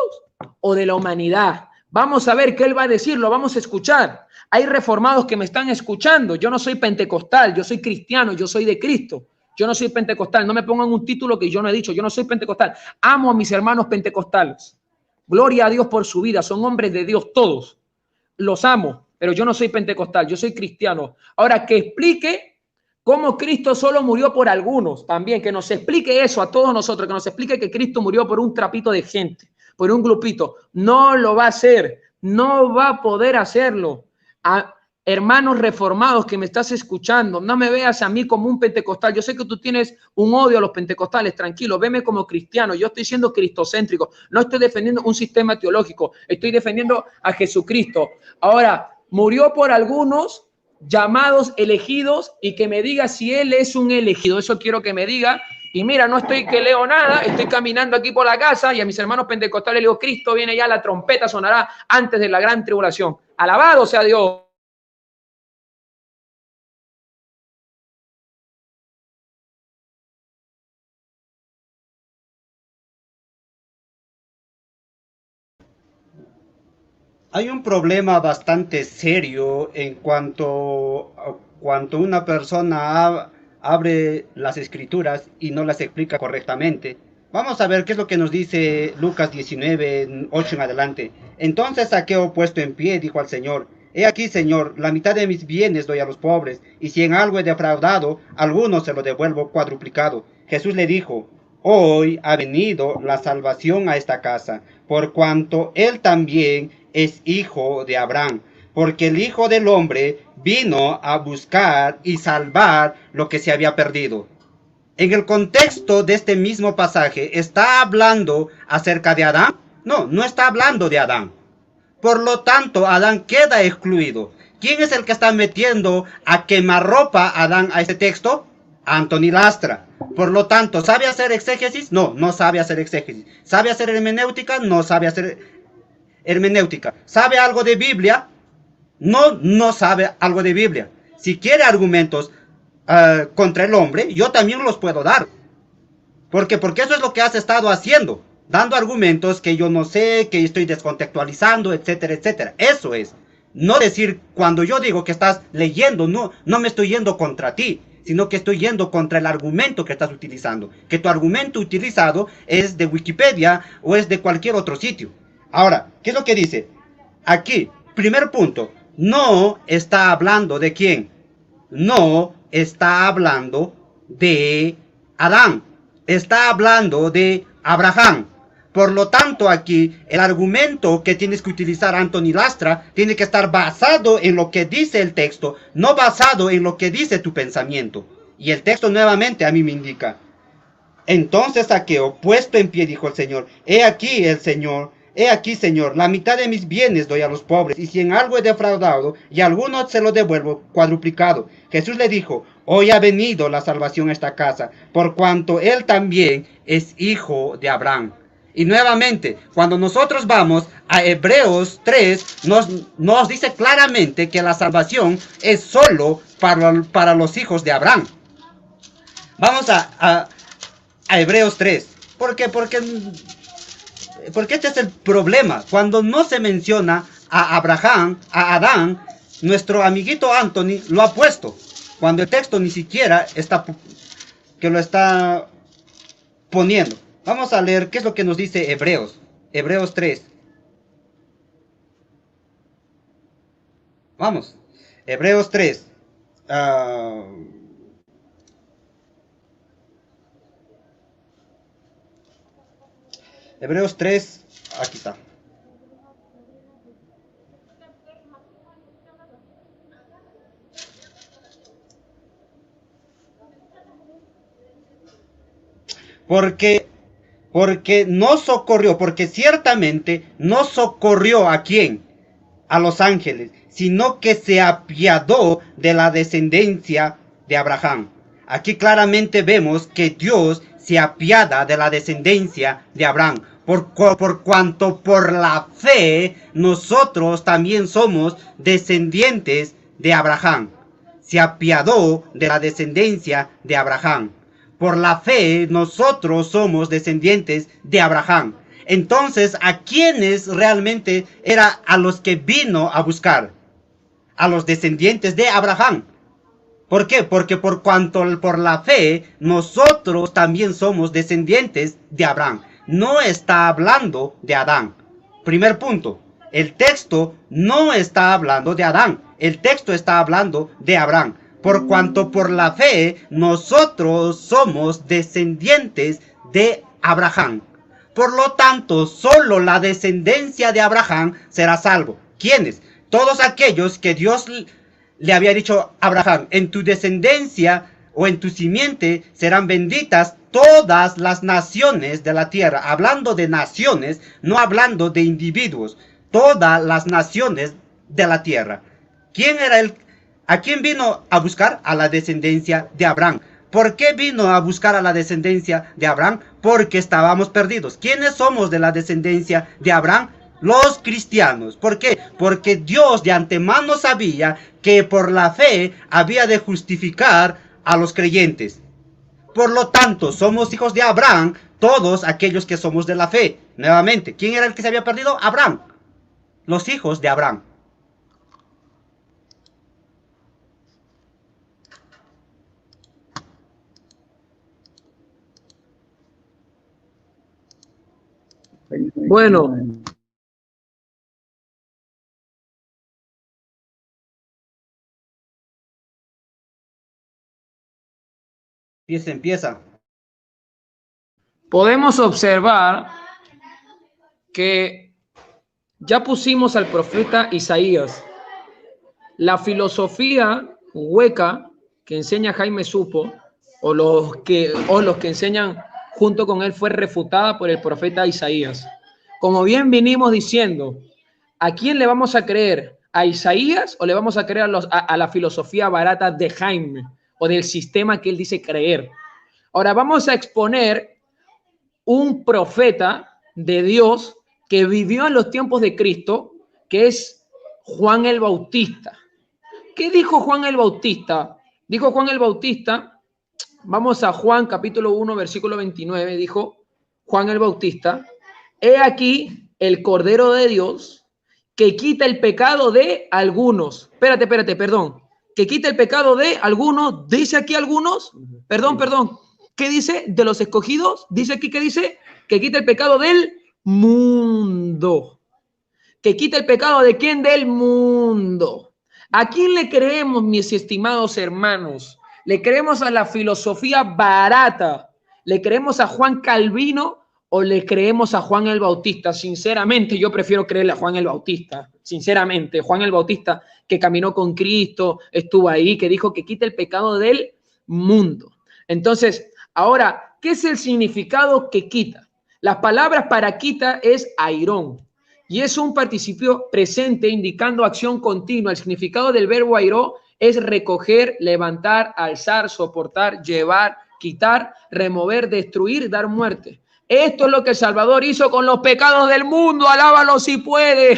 o de la humanidad. Vamos a ver qué él va a decir, lo vamos a escuchar. Hay reformados que me están escuchando. Yo no soy pentecostal, yo soy cristiano, yo soy de Cristo. Yo no soy pentecostal, no me pongan un título que yo no he dicho. Yo no soy pentecostal. Amo a mis hermanos pentecostales. Gloria a Dios por su vida, son hombres de Dios todos. Los amo, pero yo no soy pentecostal, yo soy cristiano. Ahora, que explique cómo Cristo solo murió por algunos, también, que nos explique eso a todos nosotros, que nos explique que Cristo murió por un trapito de gente, por un grupito. No lo va a hacer, no va a poder hacerlo. Hermanos reformados que me estás escuchando, no me veas a mí como un pentecostal. Yo sé que tú tienes un odio a los pentecostales, tranquilo, veme como cristiano. Yo estoy siendo cristocéntrico, no estoy defendiendo un sistema teológico, estoy defendiendo a Jesucristo. Ahora, murió por algunos llamados elegidos y que me diga si él es un elegido. Eso quiero que me diga. Y mira, no estoy que leo nada, estoy caminando aquí por la casa y a mis hermanos pentecostales le digo, Cristo viene ya, la trompeta sonará antes de la gran tribulación. Alabado sea Dios. Hay un problema bastante serio en cuanto una persona abre las escrituras y no las explica correctamente. Vamos a ver qué es lo que nos dice Lucas 19, 8 en adelante. Entonces Zaqueo, puesto en pie, dijo al Señor: He aquí, Señor, la mitad de mis bienes doy a los pobres, y si en algo he defraudado, alguno se lo devuelvo cuadruplicado. Jesús le dijo: Hoy ha venido la salvación a esta casa, por cuanto él también es hijo de Abraham, porque el Hijo del Hombre vino a buscar y salvar lo que se había perdido. En el contexto de este mismo pasaje, ¿está hablando acerca de Adán? No, no está hablando de Adán. Por lo tanto, Adán queda excluido. ¿Quién es el que está metiendo a quemarropa a Adán a este texto? Anthony Lastra. Por lo tanto, ¿sabe hacer exégesis? No, no sabe hacer exégesis. ¿Sabe hacer hermenéutica? No sabe hacer hermenéutica. ¿Sabe algo de Biblia? No, no sabe algo de Biblia. Si quiere argumentos contra el hombre, yo también los puedo dar. Porque eso es lo que has estado haciendo. dando argumentos que yo no sé, que estoy descontextualizando, etcétera, etcétera. Eso es. No decir, cuando yo digo que estás leyendo, no me estoy yendo contra ti, sino que estoy yendo contra el argumento que estás utilizando. Que tu argumento utilizado es de Wikipedia o es de cualquier otro sitio. Ahora, ¿qué es lo que dice? Aquí, primer punto, no está hablando de quién. No está hablando de Adán. Está hablando de Abraham. Por lo tanto, aquí el argumento que tienes que utilizar, Anthony Lastra, tiene que estar basado en lo que dice el texto, no basado en lo que dice tu pensamiento. Y el texto nuevamente a mí me indica: entonces Zaqueo, puesto en pie, dijo el Señor, he aquí, Señor, la mitad de mis bienes doy a los pobres, y si en algo he defraudado, y a alguno se lo devuelvo cuadruplicado. Jesús le dijo: hoy ha venido la salvación a esta casa, por cuanto él también es hijo de Abraham. Y nuevamente, cuando nosotros vamos a Hebreos 3, nos dice claramente que la salvación es solo para los hijos de Abraham. Vamos a Hebreos 3. ¿Por qué? Porque este es el problema. Cuando no se menciona a Abraham, a Adán, nuestro amiguito Anthony lo ha puesto, cuando el texto ni siquiera está que lo está poniendo. Vamos a leer qué es lo que nos dice Hebreos 3. Vamos, Hebreos 3. Hebreos 3, aquí está. Porque no socorrió, porque ciertamente no socorrió ¿a quién? A los ángeles, sino que se apiadó de la descendencia de Abraham. Aquí claramente vemos que Dios se apiada de la descendencia de Abraham, por cuanto por la fe nosotros también somos descendientes de Abraham. Se apiadó de la descendencia de Abraham. Por la fe nosotros somos descendientes de Abraham. Entonces, ¿a quiénes realmente era a los que vino a buscar? A los descendientes de Abraham. ¿Por qué? Porque por cuanto por la fe nosotros también somos descendientes de Abraham. No está hablando de Adán. Primer punto. El texto no está hablando de Adán. El texto está hablando de Abraham. Por cuanto por la fe nosotros somos descendientes de Abraham. Por lo tanto, solo la descendencia de Abraham será salvo. ¿Quiénes? Todos aquellos que Dios le había dicho a Abraham: en tu descendencia o en tu simiente serán benditas todas las naciones de la tierra. Hablando de naciones, no hablando de individuos. Todas las naciones de la tierra. ¿Quién era ¿A quién vino a buscar? A la descendencia de Abraham. ¿Por qué vino a buscar a la descendencia de Abraham? Porque estábamos perdidos. ¿Quiénes somos de la descendencia de Abraham? Los cristianos. ¿Por qué? Porque Dios de antemano sabía que por la fe había de justificar a los creyentes. Por lo tanto, somos hijos de Abraham, todos aquellos que somos de la fe. Nuevamente, ¿quién era el que se había perdido? Abraham. Los hijos de Abraham. Bueno, Empieza. podemos observar que ya pusimos al profeta Isaías. La filosofía hueca que enseña Jaime Supo, o los que enseñan junto con él, fue refutada por el profeta Isaías. Como bien vinimos diciendo, ¿a quién le vamos a creer? ¿A Isaías o le vamos a creer a la filosofía barata de Jaime o del sistema que él dice creer? Ahora vamos a exponer un profeta de Dios que vivió en los tiempos de Cristo, que es Juan el Bautista. ¿Qué dijo Juan el Bautista? Dijo Juan el Bautista, vamos a Juan capítulo 1, versículo 29, dijo Juan el Bautista: He aquí el Cordero de Dios que quita el pecado de algunos. Espérate, perdón. Que quita el pecado de algunos. ¿Dice aquí algunos? Perdón. ¿Qué dice? De los escogidos. Dice aquí, ¿qué dice? Que quita el pecado del mundo. Que quita el pecado de quién? Del mundo. ¿A quién le creemos, mis estimados hermanos? ¿Le creemos a la filosofía barata? ¿Le creemos a Juan Calvino o le creemos a Juan el Bautista? Sinceramente, yo prefiero creerle a Juan el Bautista. Sinceramente, Juan el Bautista, que caminó con Cristo, estuvo ahí, que dijo que quita el pecado del mundo. Entonces, ahora, ¿qué es el significado que quita? Las palabras para quita es airón. Y es un participio presente indicando acción continua. El significado del verbo airó es recoger, levantar, alzar, soportar, llevar, quitar, remover, destruir, dar muerte. Esto es lo que el Salvador hizo con los pecados del mundo. Alábalo si puede.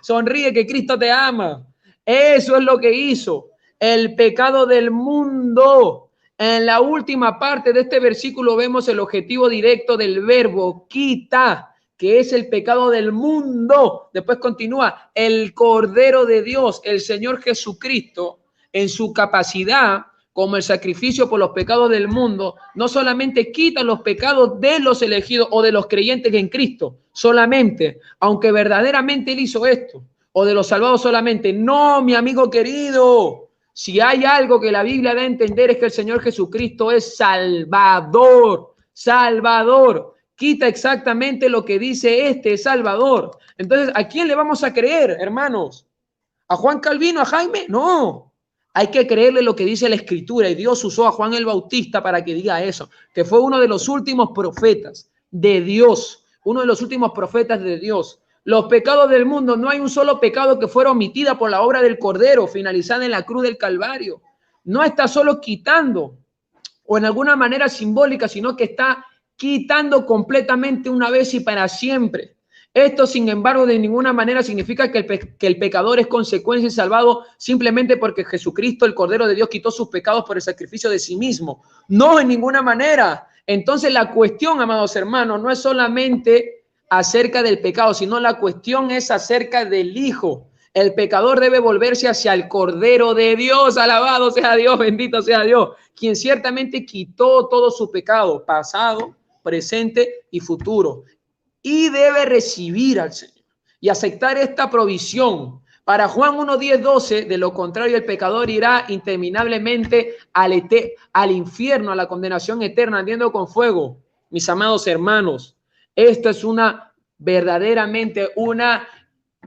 Sonríe que Cristo te ama. Eso es lo que hizo. El pecado del mundo. En la última parte de este versículo vemos el objetivo directo del verbo quita, que es el pecado del mundo. Después continúa, el Cordero de Dios, el Señor Jesucristo, en su capacidad como el sacrificio por los pecados del mundo, no solamente quita los pecados de los elegidos o de los creyentes en Cristo, solamente, aunque verdaderamente Él hizo esto, o de los salvados solamente. No, mi amigo querido, si hay algo que la Biblia da a entender es que el Señor Jesucristo es Salvador, Salvador. Quita exactamente lo que dice este Salvador. Entonces, ¿a quién le vamos a creer, hermanos? ¿A Juan Calvino, a Jaime? No. Hay que creerle lo que dice la Escritura. Y Dios usó a Juan el Bautista para que diga eso, que fue uno de los últimos profetas de Dios, uno de los últimos profetas de Dios. Los pecados del mundo, no hay un solo pecado que fuera omitida por la obra del Cordero, finalizada en la cruz del Calvario. No está solo quitando, o en alguna manera simbólica, sino que está quitando completamente una vez y para siempre. Esto, sin embargo, de ninguna manera significa que el pecador es consecuencia y salvado simplemente porque Jesucristo, el Cordero de Dios, quitó sus pecados por el sacrificio de sí mismo. No, en ninguna manera. Entonces, la cuestión, amados hermanos, no es solamente acerca del pecado, sino la cuestión es acerca del Hijo. El pecador debe volverse hacia el Cordero de Dios. Alabado sea Dios, bendito sea Dios, quien ciertamente quitó todo su pecado, pasado, presente y futuro, y debe recibir al Señor y aceptar esta provisión. Para Juan 1, 10, 12, de lo contrario el pecador irá interminablemente al infierno, a la condenación eterna, ardiendo con fuego. Mis amados hermanos, esta es verdaderamente una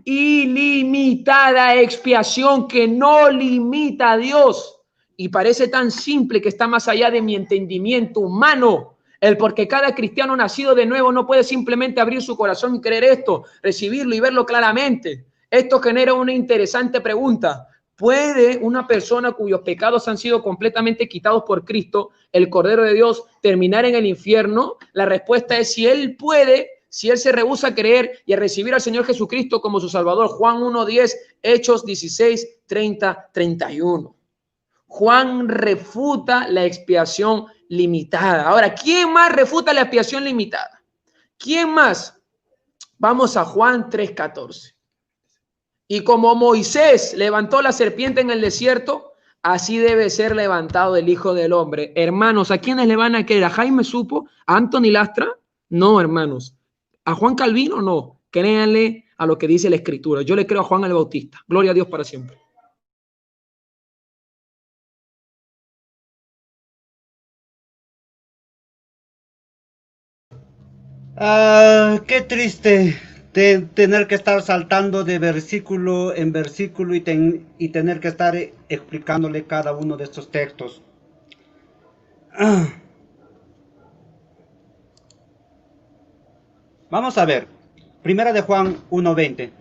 ilimitada expiación que no limita a Dios, y parece tan simple que está más allá de mi entendimiento humano. El porque cada cristiano nacido de nuevo no puede simplemente abrir su corazón y creer esto, recibirlo y verlo claramente. Esto genera una interesante pregunta. ¿Puede una persona cuyos pecados han sido completamente quitados por Cristo, el Cordero de Dios, terminar en el infierno? La respuesta es si él puede, si él se rehúsa a creer y a recibir al Señor Jesucristo como su Salvador. Juan 1:10, Hechos 16, 30, 31. Juan refuta la expiación limitada. Ahora, ¿quién más refuta la expiación limitada? ¿Quién más? Vamos a Juan 3:14. Y como Moisés levantó la serpiente en el desierto, así debe ser levantado el Hijo del Hombre. Hermanos, ¿a quiénes le van a creer? ¿A Jaime Supo? ¿A Anthony Lastra? No, hermanos. ¿A Juan Calvino? No. Créanle a lo que dice la Escritura. Yo le creo a Juan el Bautista. Gloria a Dios para siempre. Qué triste tener que estar saltando de versículo en versículo y tener que estar explicándole cada uno de estos textos. Vamos a ver. Primera de Juan 1:20.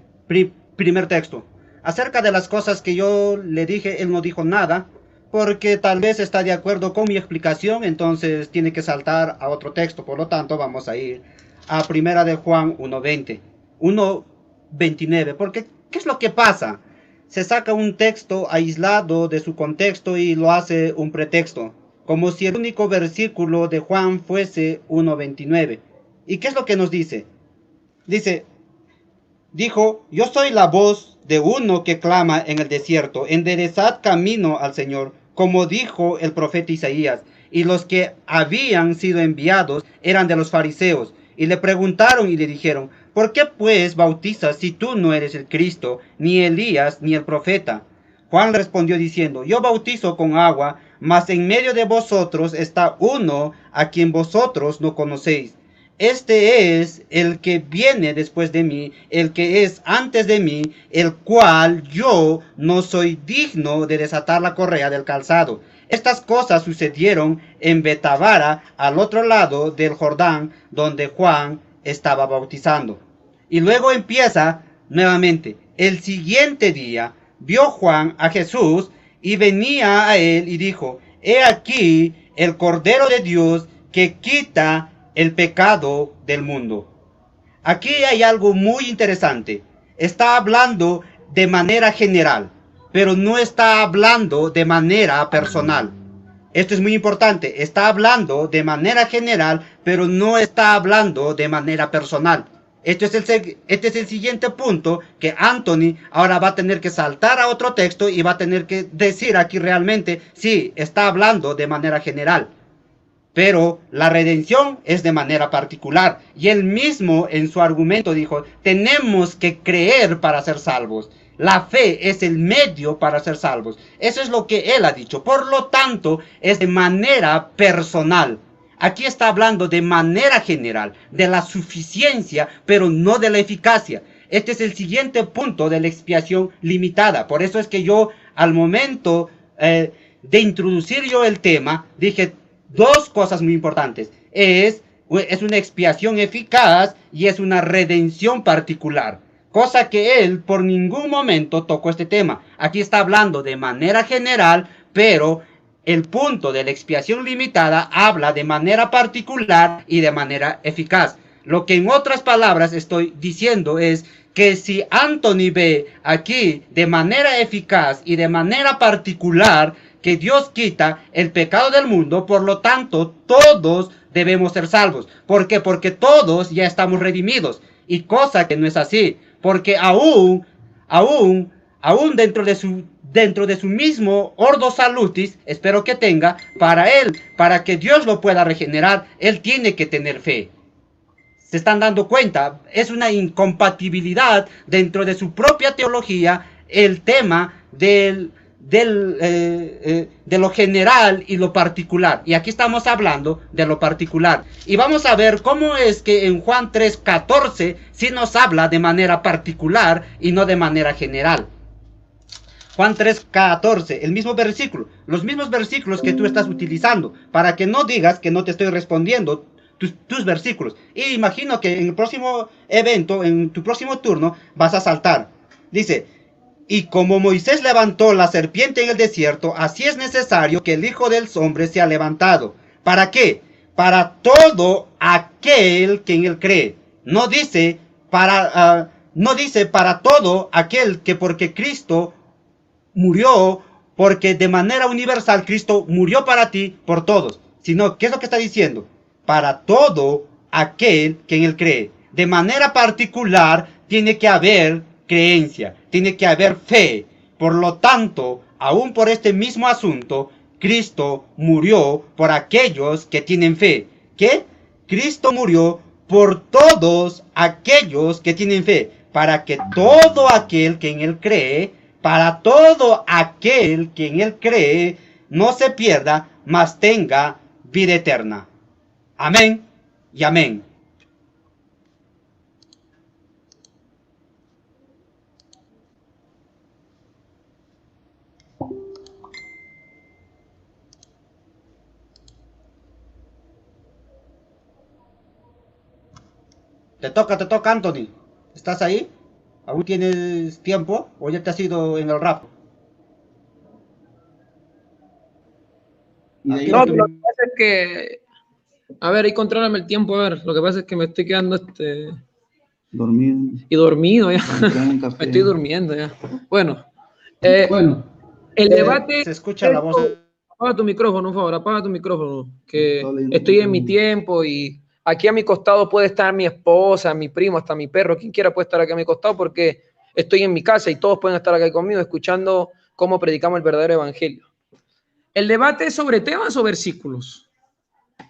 Primer texto. Acerca de las cosas que yo le dije, él no dijo nada, porque tal vez está de acuerdo con mi explicación, entonces tiene que saltar a otro texto. Por lo tanto, vamos a ir a Primera de Juan 1:20. 1:29. Porque, ¿qué es lo que pasa? Se saca un texto aislado de su contexto y lo hace un pretexto, como si el único versículo de Juan fuese 1:29. ¿Y qué es lo que nos dice? Dice, dijo, yo soy la voz de uno que clama en el desierto, enderezad camino al Señor, como dijo el profeta Isaías. Y los que habían sido enviados eran de los fariseos, y le preguntaron y le dijeron, ¿por qué pues bautizas si tú no eres el Cristo, ni Elías, ni el profeta? Juan respondió diciendo, yo bautizo con agua, mas en medio de vosotros está uno a quien vosotros no conocéis. Este es el que viene después de mí, el que es antes de mí, el cual yo no soy digno de desatar la correa del calzado. Estas cosas sucedieron en Betabara, al otro lado del Jordán, donde Juan estaba bautizando. Y luego empieza nuevamente. El siguiente día vio Juan a Jesús y venía a él y dijo, he aquí el Cordero de Dios que quita el pecado del mundo. Aquí hay algo muy interesante. Está hablando de manera general, pero no está hablando de manera personal. Esto es muy importante. Está hablando de manera general, pero no está hablando de manera personal. Este es el siguiente punto que Anthony ahora va a tener que saltar a otro texto y va a tener que decir aquí realmente, sí, está hablando de manera general. Pero la redención es de manera particular. Y él mismo en su argumento dijo, tenemos que creer para ser salvos. La fe es el medio para ser salvos. Eso es lo que él ha dicho. Por lo tanto, es de manera personal. Aquí está hablando de manera general, de la suficiencia, pero no de la eficacia. Este es el siguiente punto de la expiación limitada. Por eso es que yo, al momento de introducir yo el tema, dije dos cosas muy importantes. Es una expiación eficaz y es una redención particular. Cosa que él por ningún momento tocó este tema. Aquí está hablando de manera general, pero el punto de la expiación limitada habla de manera particular y de manera eficaz. Lo que en otras palabras estoy diciendo es que si Anthony ve aquí de manera eficaz y de manera particular que Dios quita el pecado del mundo, por lo tanto todos debemos ser salvos. ¿Por qué? Porque todos ya estamos redimidos. Y cosa que no es así. Porque aún dentro de su mismo ordo salutis, espero que tenga, para que Dios lo pueda regenerar, él tiene que tener fe. ¿Se están dando cuenta? Es una incompatibilidad dentro de su propia teología el tema de lo general y lo particular. Y aquí estamos hablando de lo particular. Y vamos a ver cómo es que en Juan 3:14 sí nos habla de manera particular y no de manera general. Juan 3:14, el mismo versículo, los mismos versículos que tú estás utilizando, para que no digas que no te estoy respondiendo tus versículos. Y imagino que en el próximo evento, en tu próximo turno, vas a saltar. Dice, y como Moisés levantó la serpiente en el desierto, así es necesario que el Hijo del Hombre sea levantado. ¿Para qué? Para todo aquel que en él cree. No dice para todo aquel que porque Cristo murió, porque de manera universal Cristo murió para ti, por todos. Sino, ¿qué es lo que está diciendo? Para todo aquel que en él cree. De manera particular tiene que haber creencia, tiene que haber fe. Por lo tanto, aún por este mismo asunto, Cristo murió por aquellos que tienen fe. ¿Qué? Cristo murió por todos aquellos que tienen fe, para que todo aquel que en él cree, para todo aquel que en él cree, no se pierda, mas tenga vida eterna. Amén y amén. Te toca, Anthony. ¿Estás ahí? ¿Aún tienes tiempo o ya te has ido en el rap? No, lo que pasa es que... A ver, ahí contrólame el tiempo, a ver. Lo que pasa es que me estoy quedando dormido. Y dormido ya. Me estoy durmiendo ya. Bueno. El debate... Se escucha la voz. Apaga tu micrófono, por favor. Apaga tu micrófono. Que estoy en mi tiempo y aquí a mi costado puede estar mi esposa, mi primo, hasta mi perro, quien quiera puede estar aquí a mi costado porque estoy en mi casa y todos pueden estar acá conmigo escuchando cómo predicamos el verdadero evangelio. El debate es sobre temas o versículos.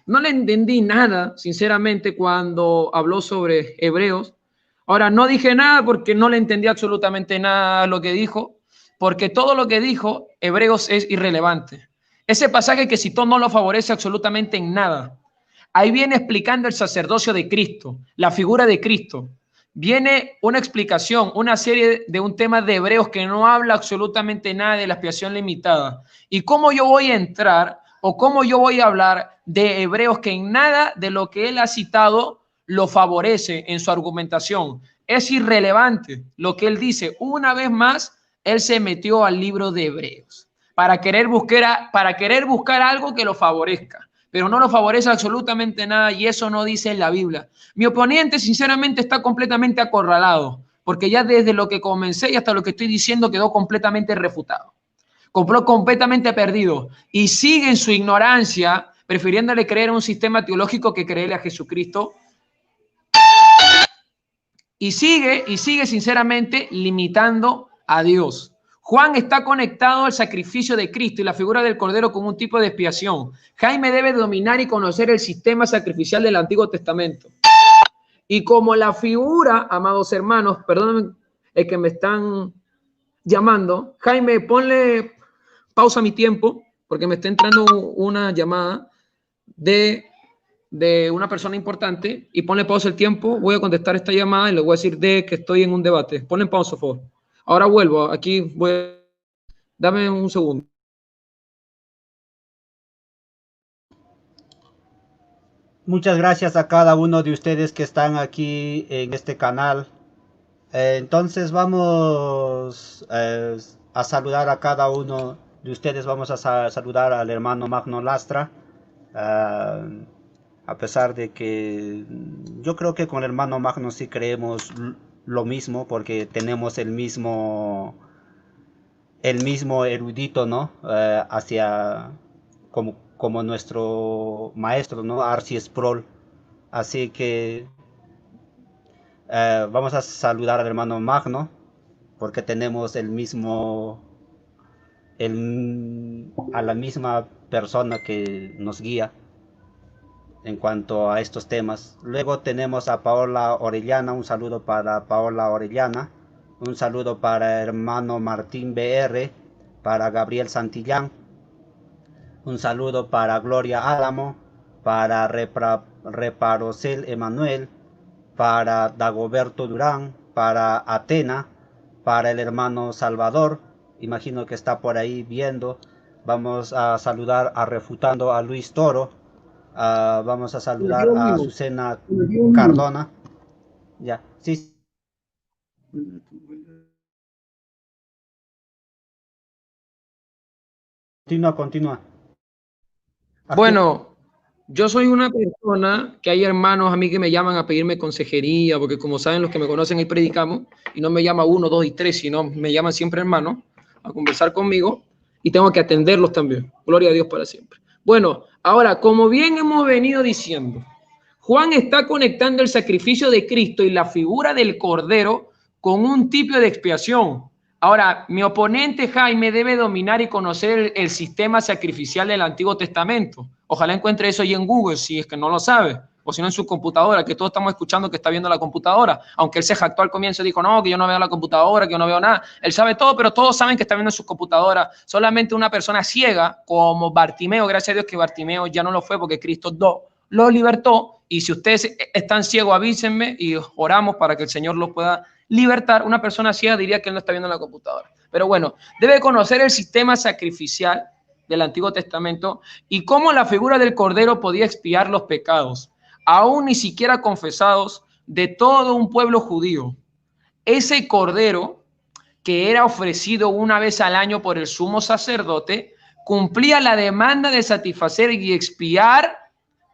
No le entendí nada, sinceramente, cuando habló sobre Hebreos. Ahora, no dije nada porque no le entendí absolutamente nada a lo que dijo, porque todo lo que dijo Hebreos es irrelevante. Ese pasaje que citó no lo favorece absolutamente en nada. Ahí viene explicando el sacerdocio de Cristo, la figura de Cristo. Viene una explicación, una serie de un tema de Hebreos que no habla absolutamente nada de la expiación limitada. ¿Y cómo yo voy a entrar o cómo yo voy a hablar de Hebreos que en nada de lo que él ha citado lo favorece en su argumentación? Es irrelevante lo que él dice. Una vez más, él se metió al libro de Hebreos para querer buscar algo que lo favorezca, pero no lo favorece absolutamente nada y eso no dice en la Biblia. Mi oponente sinceramente está completamente acorralado, porque ya desde lo que comencé y hasta lo que estoy diciendo quedó completamente refutado, completamente perdido y sigue en su ignorancia, prefiriéndole creer en un sistema teológico que creerle a Jesucristo, y sigue sinceramente limitando a Dios. Juan está conectado al sacrificio de Cristo y la figura del Cordero como un tipo de expiación. Jaime debe dominar y conocer el sistema sacrificial del Antiguo Testamento. Y como la figura, amados hermanos, perdónenme el que me están llamando. Jaime, ponle pausa a mi tiempo porque me está entrando una llamada de una persona importante y ponle pausa el tiempo. Voy a contestar esta llamada y le voy a decir que estoy en un debate. Ponle pausa, por favor. Ahora vuelvo. Aquí dame un segundo. Muchas gracias a cada uno de ustedes que están aquí en este canal. Entonces vamos a saludar a cada uno de ustedes. Vamos a saludar al hermano Magno Lastra. A pesar de que yo creo que con el hermano Magno sí creemos lo mismo, porque tenemos el mismo erudito, ¿no? Hacia como nuestro maestro, ¿no? R.C. Sproul. Así que vamos a saludar al hermano Magno, porque tenemos a la misma persona que nos guía en cuanto a estos temas. Luego tenemos a Paola Orellana. Un saludo para Paola Orellana. Un saludo para hermano Martín BR, para Gabriel Santillán. Un saludo para Gloria Álamo, para Reparocel Emanuel, para Dagoberto Durán, para Atena, para el hermano Salvador. Imagino que está por ahí viendo. Vamos a saludar a Refutando a Luis Toro. Vamos a saludar a Azucena Cardona. Ya, sí. Continúa. Bueno, yo soy una persona que hay hermanos a mí que me llaman a pedirme consejería, porque como saben los que me conocen ahí predicamos, y no me llama 1, 2 y 3, sino me llaman siempre hermanos a conversar conmigo y tengo que atenderlos también. Gloria a Dios para siempre. Bueno, ahora, como bien hemos venido diciendo, Juan está conectando el sacrificio de Cristo y la figura del Cordero con un tipo de expiación. Ahora, mi oponente Jaime debe dominar y conocer el sistema sacrificial del Antiguo Testamento. Ojalá encuentre eso ahí en Google, si es que no lo sabe, o si no en su computadora, que todos estamos escuchando que está viendo la computadora, aunque él se jactó al comienzo y dijo, no, que yo no veo la computadora, que yo no veo nada. Él sabe todo, pero todos saben que está viendo en su computadora. Solamente una persona ciega, como Bartimeo, gracias a Dios que Bartimeo ya no lo fue porque Cristo lo libertó. Y si ustedes están ciegos, avísenme y oramos para que el Señor los pueda libertar. Una persona ciega diría que él no está viendo en la computadora. Pero bueno, debe conocer el sistema sacrificial del Antiguo Testamento y cómo la figura del Cordero podía expiar los pecados, aún ni siquiera confesados, de todo un pueblo judío. Ese Cordero, que era ofrecido una vez al año por el sumo sacerdote, cumplía la demanda de satisfacer y expiar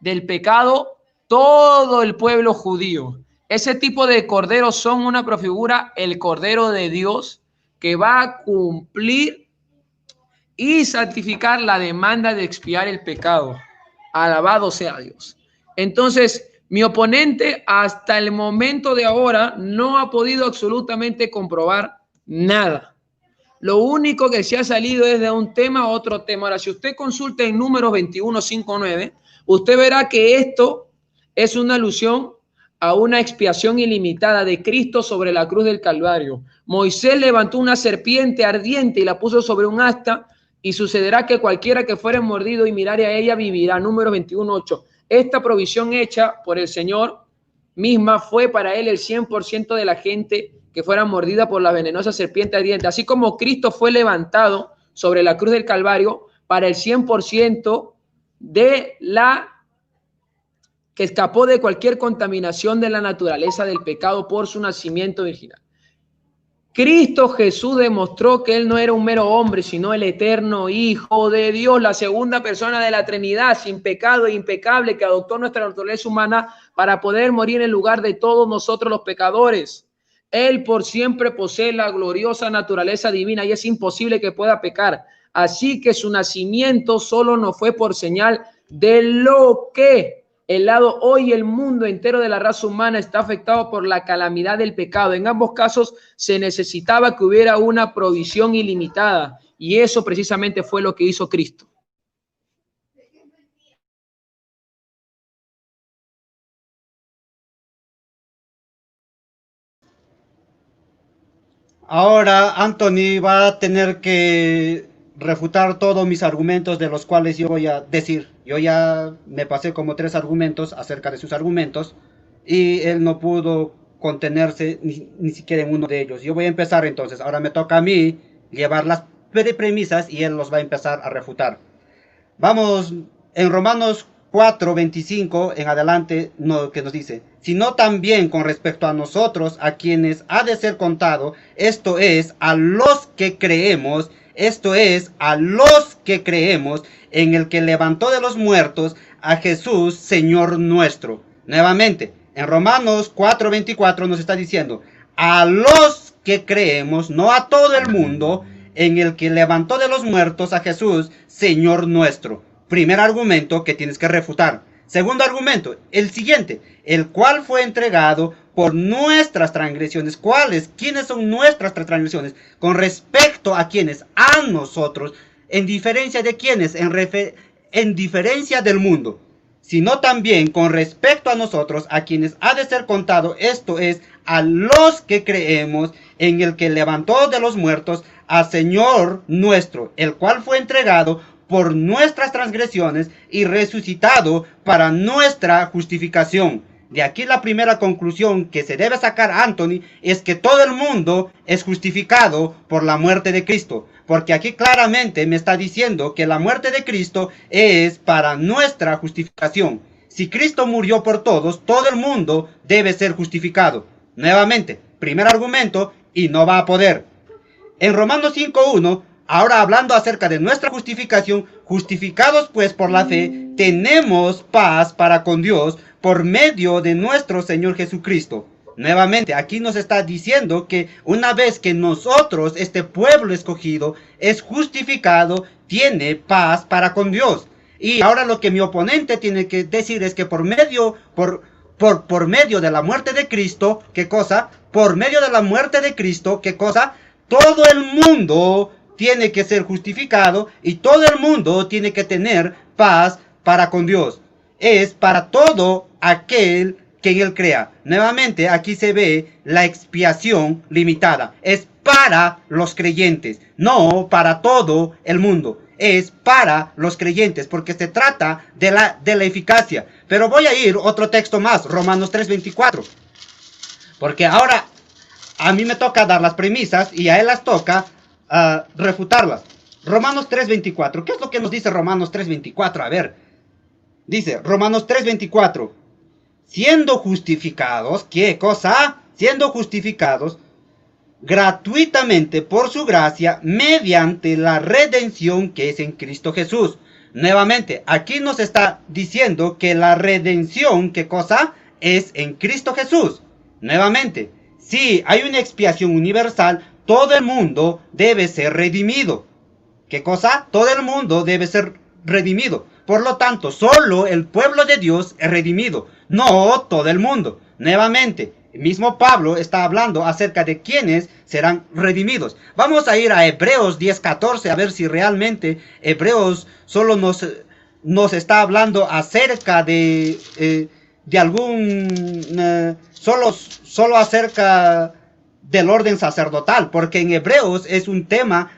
del pecado todo el pueblo judío. Ese tipo de corderos son una prefigura, el Cordero de Dios, que va a cumplir y santificar la demanda de expiar el pecado. Alabado sea Dios. Entonces, Mi oponente hasta el momento de ahora no ha podido absolutamente comprobar nada. Lo único que se ha salido es de un tema a otro tema. Ahora, si usted consulta en Números 21:5-9, usted verá que esto es una alusión a una expiación ilimitada de Cristo sobre la cruz del Calvario. Moisés levantó una serpiente ardiente y la puso sobre un asta, y sucederá que cualquiera que fuere mordido y mirare a ella vivirá. Números 21:8. Esta provisión hecha por el Señor misma fue para él el 100% de la gente que fuera mordida por la venenosa serpiente ardiente. Así como Cristo fue levantado sobre la cruz del Calvario para el 100% de la que escapó de cualquier contaminación de la naturaleza del pecado por su nacimiento virginal. Cristo Jesús demostró que él no era un mero hombre, sino el eterno Hijo de Dios, la segunda persona de la Trinidad, sin pecado e impecable, que adoptó nuestra naturaleza humana para poder morir en lugar de todos nosotros los pecadores. Él por siempre posee la gloriosa naturaleza divina y es imposible que pueda pecar. Así que su nacimiento solo no fue por señal de lo que el lado hoy el mundo entero de la raza humana está afectado por la calamidad del pecado. En ambos casos se necesitaba que hubiera una provisión ilimitada, y eso precisamente fue lo que hizo Cristo. Ahora Anthony va a tener que refutar todos mis argumentos, de los cuales yo voy a decir. Yo ya me pasé como 3 argumentos acerca de sus argumentos y él no pudo contenerse ni siquiera en uno de ellos. Yo voy a empezar entonces. Ahora me toca a mí llevar las premisas y él los va a empezar a refutar. Vamos en Romanos 4:25 en adelante, que nos dice: sino también con respecto a nosotros, a quienes ha de ser contado, esto es, a los que creemos, en el que levantó de los muertos a Jesús, Señor nuestro. Nuevamente, en Romanos 4:24 nos está diciendo: a los que creemos, no a todo el mundo, en el que levantó de los muertos a Jesús, Señor nuestro. Primer argumento que tienes que refutar. Segundo argumento, el siguiente: el cual fue entregado por nuestras transgresiones. ¿Cuáles? ¿Quiénes son nuestras transgresiones? Con respecto a quienes, a nosotros, en diferencia de quienes, en diferencia del mundo, sino también con respecto a nosotros, a quienes ha de ser contado, esto es, a los que creemos, en el que levantó de los muertos a Señor nuestro, el cual fue entregado por nuestras transgresiones y resucitado para nuestra justificación. De aquí la primera conclusión que se debe sacar, Anthony, es que todo el mundo es justificado por la muerte de Cristo. Porque aquí claramente me está diciendo que la muerte de Cristo es para nuestra justificación. Si Cristo murió por todos, todo el mundo debe ser justificado. Nuevamente, primer argumento, y no va a poder. En Romanos 5:1, ahora hablando acerca de nuestra justificación: justificados pues por la fe, tenemos paz para con Dios por medio de nuestro Señor Jesucristo. Nuevamente, aquí nos está diciendo que una vez que nosotros, este pueblo escogido, es justificado, tiene paz para con Dios. Y ahora lo que mi oponente tiene que decir es que por medio de la muerte de Cristo, ¿qué cosa? Por medio de la muerte de Cristo, ¿qué cosa? Todo el mundo tiene que ser justificado y todo el mundo tiene que tener paz para con Dios. Es para todo aquel que en él crea. Nuevamente, aquí se ve la expiación limitada. Es para los creyentes, no para todo el mundo. Es para los creyentes, porque se trata de la eficacia. Pero voy a ir otro texto más, Romanos 3:24. Porque ahora a mí me toca dar las premisas y a él las toca refutarlas. Romanos 3:24. ¿Qué es lo que nos dice Romanos 3:24? A ver. Dice Romanos 3:24. Siendo justificados, ¿qué cosa? Siendo justificados gratuitamente por su gracia, mediante la redención que es en Cristo Jesús. Nuevamente, aquí nos está diciendo que la redención, ¿qué cosa? Es en Cristo Jesús. Nuevamente, si hay una expiación universal, todo el mundo debe ser redimido. ¿Qué cosa? Todo el mundo debe ser redimido. Por lo tanto, solo el pueblo de Dios es redimido, no todo el mundo. Nuevamente, el mismo Pablo está hablando acerca de quiénes serán redimidos. Vamos a ir a Hebreos 10:14 a ver si realmente Hebreos solo nos está hablando acerca de solo acerca del orden sacerdotal, porque en Hebreos es un tema,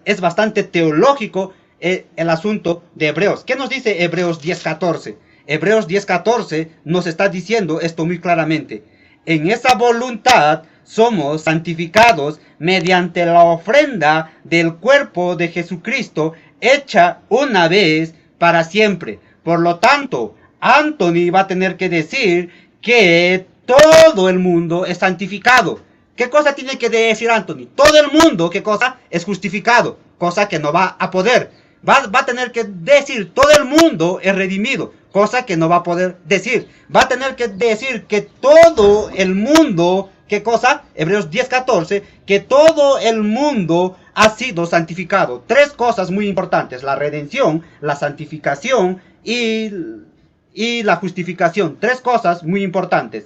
es bastante teológico el asunto de Hebreos. ¿Qué nos dice Hebreos 10:14? Hebreos 10:14 nos está diciendo esto muy claramente. En esa voluntad somos santificados mediante la ofrenda del cuerpo de Jesucristo, hecha una vez para siempre. Por lo tanto, Anthony va a tener que decir que todo el mundo es santificado. ¿Qué cosa tiene que decir Anthony? Todo el mundo, ¿qué cosa? Es justificado, cosa que no va a poder. Va a tener que decir todo el mundo es redimido, cosa que no va a poder decir. Va a tener que decir que todo el mundo, ¿qué cosa? Hebreos 10:14, que todo el mundo ha sido santificado. Tres cosas muy importantes: la redención, la santificación y la justificación. Tres cosas muy importantes.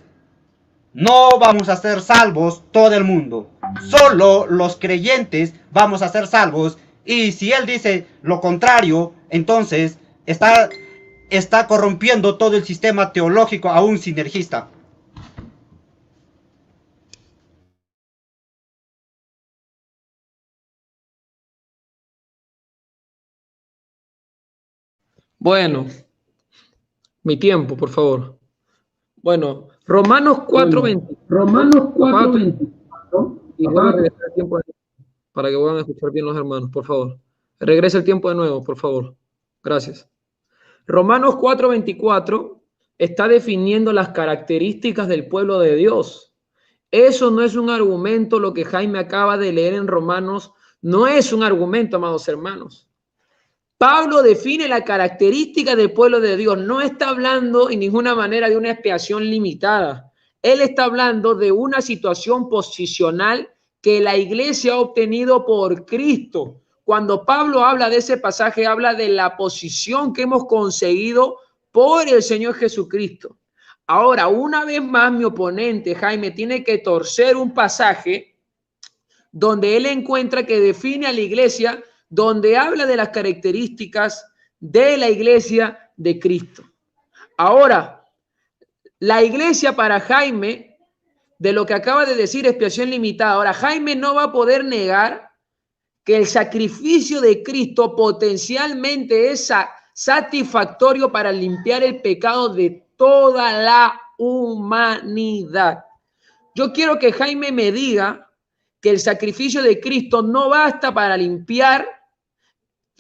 No vamos a ser salvos todo el mundo. Solo los creyentes vamos a ser salvos. Y si él dice lo contrario, entonces está corrompiendo todo el sistema teológico aún sinergista. Bueno, mi tiempo, por favor. Bueno, Romanos 4:20. Romanos 4:24. Y voy a regresar el tiempo para que puedan escuchar bien los hermanos, por favor. Regresa el tiempo de nuevo, por favor. Gracias. Romanos 4:24 está definiendo las características del pueblo de Dios. Eso no es un argumento, lo que Jaime acaba de leer en Romanos, no es un argumento, amados hermanos. Pablo define la característica del pueblo de Dios. No está hablando en ninguna manera de una expiación limitada. Él está hablando de una situación posicional que la iglesia ha obtenido por Cristo. Cuando Pablo habla de ese pasaje, habla de la posición que hemos conseguido por el Señor Jesucristo. Ahora, una vez más, mi oponente, Jaime, tiene que torcer un pasaje donde él encuentra que define a la iglesia, donde habla de las características de la iglesia de Cristo. Ahora, la iglesia para Jaime, de lo que acaba de decir, expiación limitada. Ahora, Jaime no va a poder negar que el sacrificio de Cristo potencialmente es satisfactorio para limpiar el pecado de toda la humanidad. Yo quiero que Jaime me diga que el sacrificio de Cristo no basta para limpiar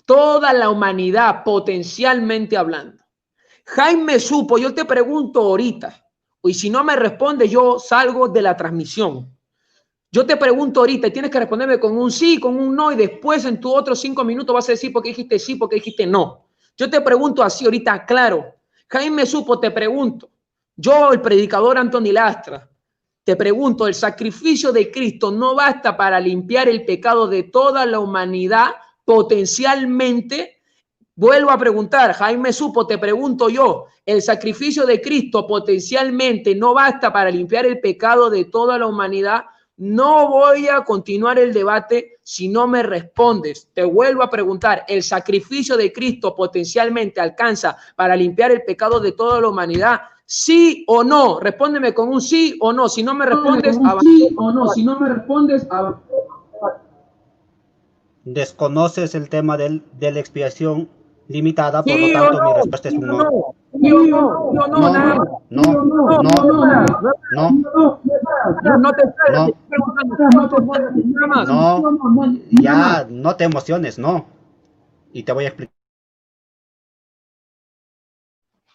toda la humanidad, potencialmente hablando. Jaime supo, yo te pregunto ahorita, y si no me responde, yo salgo de la transmisión. Yo te pregunto ahorita y tienes que responderme con un sí, con un no, y después en tus otros 5 minutos vas a decir por qué dijiste sí, por qué dijiste no. Yo te pregunto así ahorita, claro. Jaime supo, te pregunto. Yo, el predicador Anthony Lastra, te pregunto, ¿el sacrificio de Cristo no basta para limpiar el pecado de toda la humanidad potencialmente? Vuelvo a preguntar, Jaime supo, te pregunto yo, ¿el sacrificio de Cristo potencialmente no basta para limpiar el pecado de toda la humanidad? No voy a continuar el debate si no me respondes. Te vuelvo a preguntar, ¿el sacrificio de Cristo potencialmente alcanza para limpiar el pecado de toda la humanidad? ¿Sí o no? Respóndeme con un sí o no. Si no me respondes, sí o no. Si no me respondes, desconoces el tema de la expiación limitada, por lo tanto mi respuesta es un no. No, ya, no te emociones, no. Y te voy a explicar.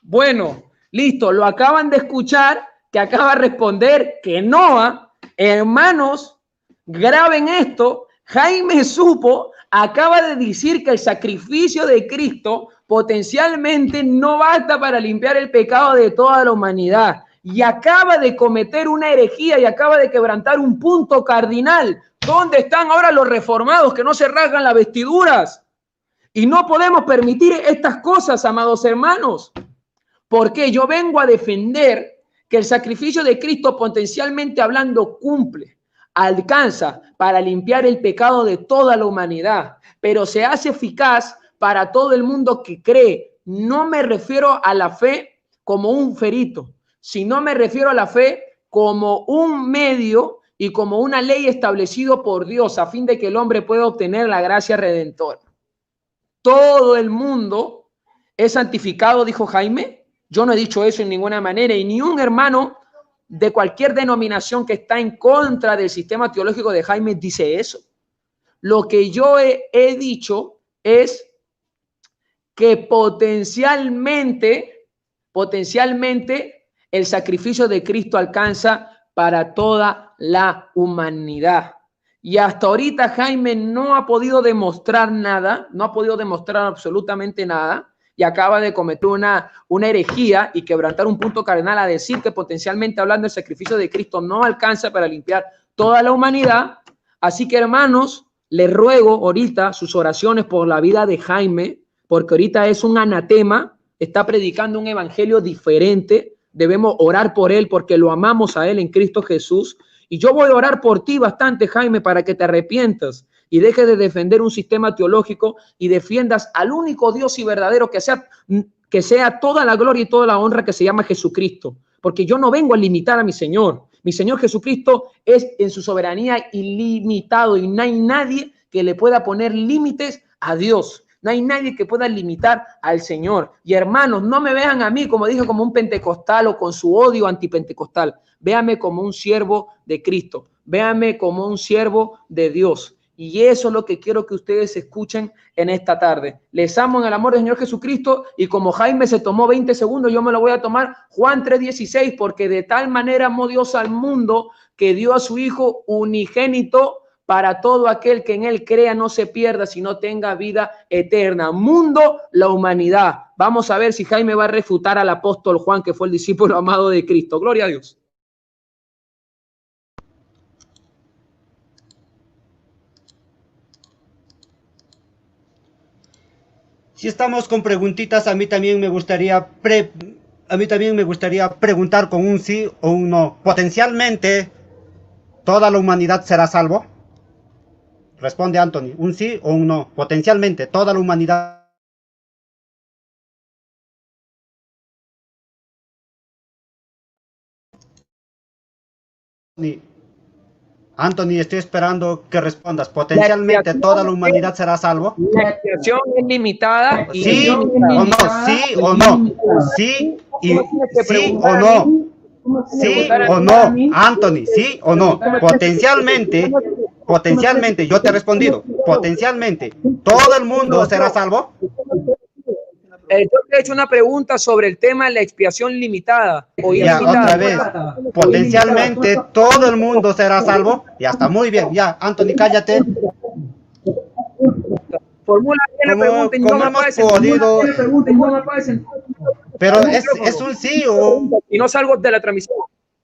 Bueno, listo, lo acaban de escuchar, que acaba de responder que no. Hermanos, graben esto. Jaime supo, acaba de decir que el sacrificio de Cristo potencialmente no basta para limpiar el pecado de toda la humanidad. Y acaba de cometer una herejía y acaba de quebrantar un punto cardinal. ¿Dónde están ahora los reformados que no se rasgan las vestiduras? Y no podemos permitir estas cosas, amados hermanos, porque yo vengo a defender que el sacrificio de Cristo, potencialmente hablando, cumple, alcanza para limpiar el pecado de toda la humanidad, pero se hace eficaz para todo el mundo que cree. No me refiero a la fe como un ferito, sino me refiero a la fe como un medio y como una ley establecido por Dios a fin de que el hombre pueda obtener la gracia redentora. Todo el mundo es santificado, dijo Jaime. Yo no he dicho eso en ninguna manera, y ni un hermano de cualquier denominación que está en contra del sistema teológico de Jaime dice eso. Lo que yo he dicho es que potencialmente el sacrificio de Cristo alcanza para toda la humanidad. Y hasta ahorita Jaime no ha podido demostrar nada, no ha podido demostrar absolutamente nada, y acaba de cometer una herejía y quebrantar un punto cardenal a decir que potencialmente hablando el sacrificio de Cristo no alcanza para limpiar toda la humanidad. Así que, hermanos, les ruego ahorita sus oraciones por la vida de Jaime, porque ahorita es un anatema, está predicando un evangelio diferente. Debemos orar por él porque lo amamos a él en Cristo Jesús. Y yo voy a orar por ti bastante, Jaime, para que te arrepientas y dejes de defender un sistema teológico y defiendas al único Dios y verdadero que sea toda la gloria y toda la honra, que se llama Jesucristo. Porque yo no vengo a limitar a mi Señor. Mi Señor Jesucristo es en su soberanía ilimitado y no hay nadie que le pueda poner límites a Dios. No hay nadie que pueda limitar al Señor. Y hermanos, no me vean a mí, como dije, como un pentecostal o con su odio antipentecostal. Véame como un siervo de Cristo. Véame como un siervo de Dios. Y eso es lo que quiero que ustedes escuchen en esta tarde. Les amo en el amor del Señor Jesucristo, y como Jaime se tomó 20 segundos, yo me lo voy a tomar. Juan 3:16, porque de tal manera amó Dios al mundo que dio a su Hijo unigénito para todo aquel que en él crea no se pierda, sino tenga vida eterna. Mundo, la humanidad. Vamos a ver si Jaime va a refutar al apóstol Juan, que fue el discípulo amado de Cristo. Gloria a Dios. Si estamos con preguntitas, a mí también me gustaría preguntar con un sí o un no. Potencialmente, ¿toda la humanidad será salvo? Responde Anthony, un sí o un no. Potencialmente, toda la humanidad. Anthony, estoy esperando que respondas. ¿Potencialmente toda la humanidad será salvo? La expiación es limitada. ¿Sí o no? ¿Sí o no? ¿Sí o no? ¿Sí o no? Anthony, ¿sí o no? Potencialmente, yo te he respondido. Potencialmente, ¿todo el mundo será salvo? Yo te he hecho una pregunta sobre el tema de la expiación limitada. Ya, otra vez. Potencialmente todo el mundo será salvo. Ya está, muy bien. Ya, Anthony, cállate. Formula bien la pregunta y no me aparece. Pero es un sí o... Y no salgo de la transmisión.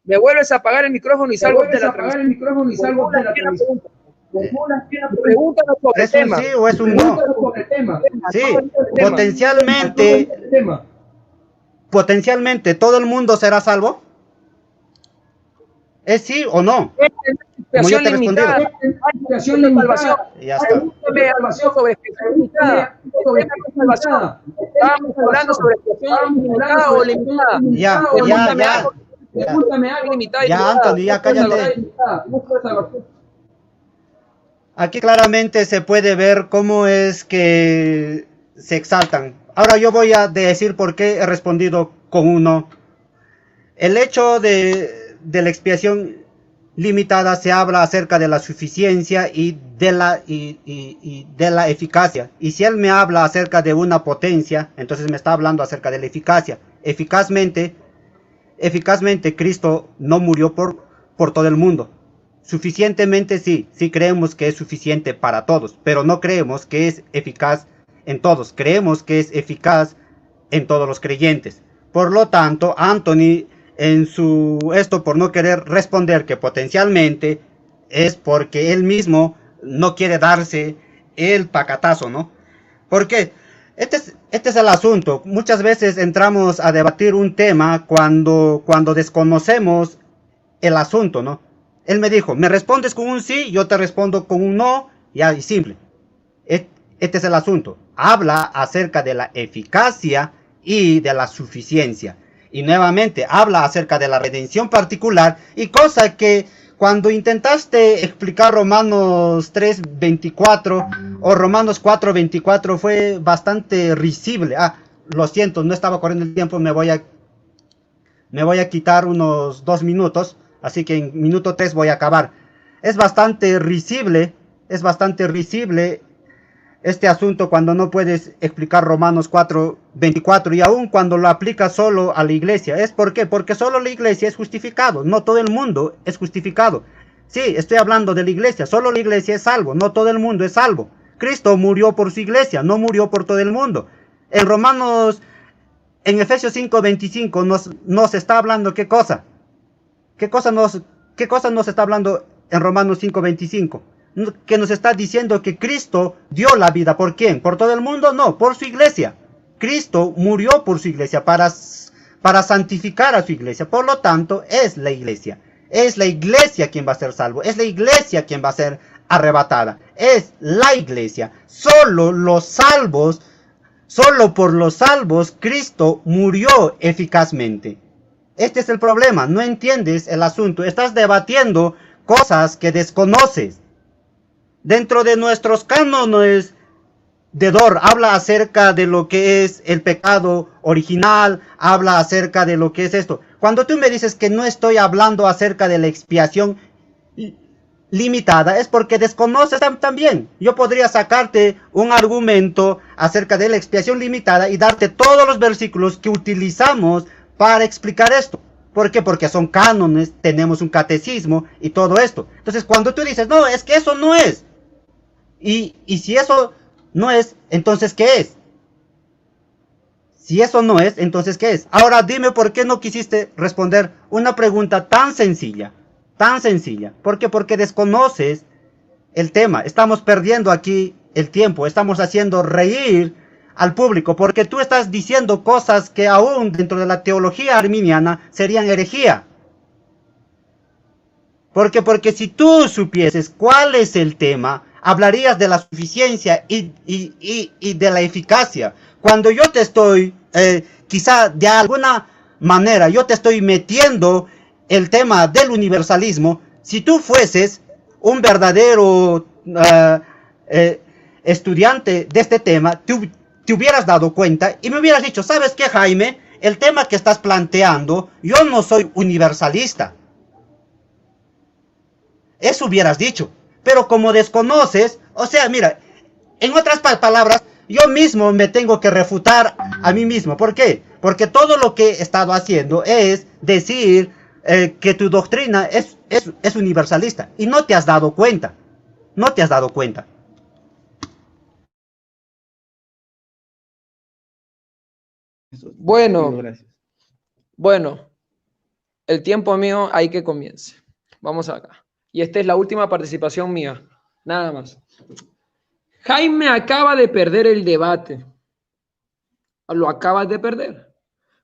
Me vuelves a apagar el micrófono y salgo de la transmisión. ¿Es un sí o es un no? Sí, potencialmente todo el mundo será salvo. ¿Es sí o no? Como yo te he respondido. Ya está. Sobre expiación limitada. Estábamos hablando sobre expiación limitada o limitada. Ya, Anthony, ya cállate. Aquí claramente se puede ver cómo es que se exaltan. Ahora yo voy a decir por qué he respondido con un no. El hecho de la expiación limitada se habla acerca de la suficiencia y de la eficacia. Y si él me habla acerca de una potencia, entonces me está hablando acerca de la eficacia. Eficazmente Cristo no murió por todo el mundo. Suficientemente sí creemos que es suficiente para todos, pero no creemos que es eficaz en todos. Creemos que es eficaz en todos los creyentes. Por lo tanto, Anthony, esto por no querer responder que potencialmente es porque él mismo no quiere darse el pacatazo, ¿no? ¿Por qué? Este es el asunto. Muchas veces entramos a debatir un tema cuando desconocemos el asunto, ¿no? Él me dijo, me respondes con un sí, yo te respondo con un no, ya, y simple. Este es el asunto. Habla acerca de la eficacia y de la suficiencia. Y nuevamente habla acerca de la redención particular, y cosa que cuando intentaste explicar Romanos 3:24 o Romanos 4:24 fue bastante risible. Lo siento, no estaba corriendo el tiempo, me voy a quitar unos 2 minutos, así que en minuto 3 voy a acabar. Es bastante risible este asunto cuando no puedes explicar Romanos 4:24, y aún cuando lo aplicas solo a la iglesia. ¿Es por qué? Porque solo la iglesia es justificado, no todo el mundo es justificado. Sí, estoy hablando de la iglesia, solo la iglesia es salvo, no todo el mundo es salvo. Cristo murió por su iglesia, no murió por todo el mundo. En Efesios 5:25 nos está hablando ¿qué cosa? ¿Qué cosa nos está hablando en Romanos 5:25? Que nos está diciendo que Cristo dio la vida. ¿Por quién? ¿Por todo el mundo? No, por su iglesia. Cristo murió por su iglesia para santificar a su iglesia. Por lo tanto, es la iglesia. Es la iglesia quien va a ser salvo. Es la iglesia quien va a ser arrebatada. Es la iglesia. Solo por los salvos, Cristo murió eficazmente. Este es el problema. No entiendes el asunto. Estás debatiendo cosas que desconoces. Dentro de nuestros cánones de Dor, habla acerca de lo que es el pecado original, habla acerca de lo que es esto. Cuando tú me dices que no estoy hablando acerca de la expiación limitada, es porque desconoces también. Yo podría sacarte un argumento acerca de la expiación limitada y darte todos los versículos que utilizamos para explicar esto. ¿Por qué? Porque son cánones, tenemos un catecismo y todo esto. Entonces, cuando tú dices, no, es que eso no es. Y si eso no es, entonces ¿qué es? Si eso no es, entonces ¿qué es? Ahora dime por qué no quisiste responder una pregunta tan sencilla. Tan sencilla. ¿Por qué? Porque desconoces el tema. Estamos perdiendo aquí el tiempo. Estamos haciendo reír al público. Porque tú estás diciendo cosas que aún dentro de la teología arminiana serían herejía. Porque si tú supieses cuál es el tema, hablarías de la suficiencia y de la eficacia. Cuando yo te estoy, quizá de alguna manera, yo te estoy metiendo el tema del universalismo. Si tú fueses un verdadero estudiante de este tema, te hubieras dado cuenta y me hubieras dicho, ¿sabes qué, Jaime? El tema que estás planteando, yo no soy universalista. Eso hubieras dicho. Pero como desconoces, o sea, mira, en otras palabras, yo mismo me tengo que refutar a mí mismo. ¿Por qué? Porque todo lo que he estado haciendo es decir que tu doctrina es universalista. Y no te has dado cuenta. No te has dado cuenta. Bueno, el tiempo mío hay que comience. Vamos acá. Y esta es la última participación mía. Nada más. Jaime acaba de perder el debate. Lo acabas de perder.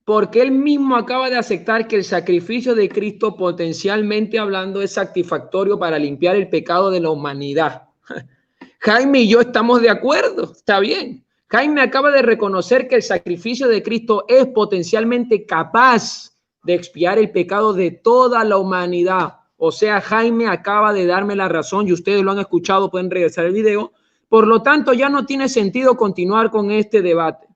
Porque él mismo acaba de aceptar que el sacrificio de Cristo, potencialmente hablando, es satisfactorio para limpiar el pecado de la humanidad. Jaime y yo estamos de acuerdo. Está bien. Jaime acaba de reconocer que el sacrificio de Cristo es potencialmente capaz de expiar el pecado de toda la humanidad. O sea, Jaime acaba de darme la razón y ustedes lo han escuchado, pueden regresar el video. Por lo tanto, ya no tiene sentido continuar con este debate.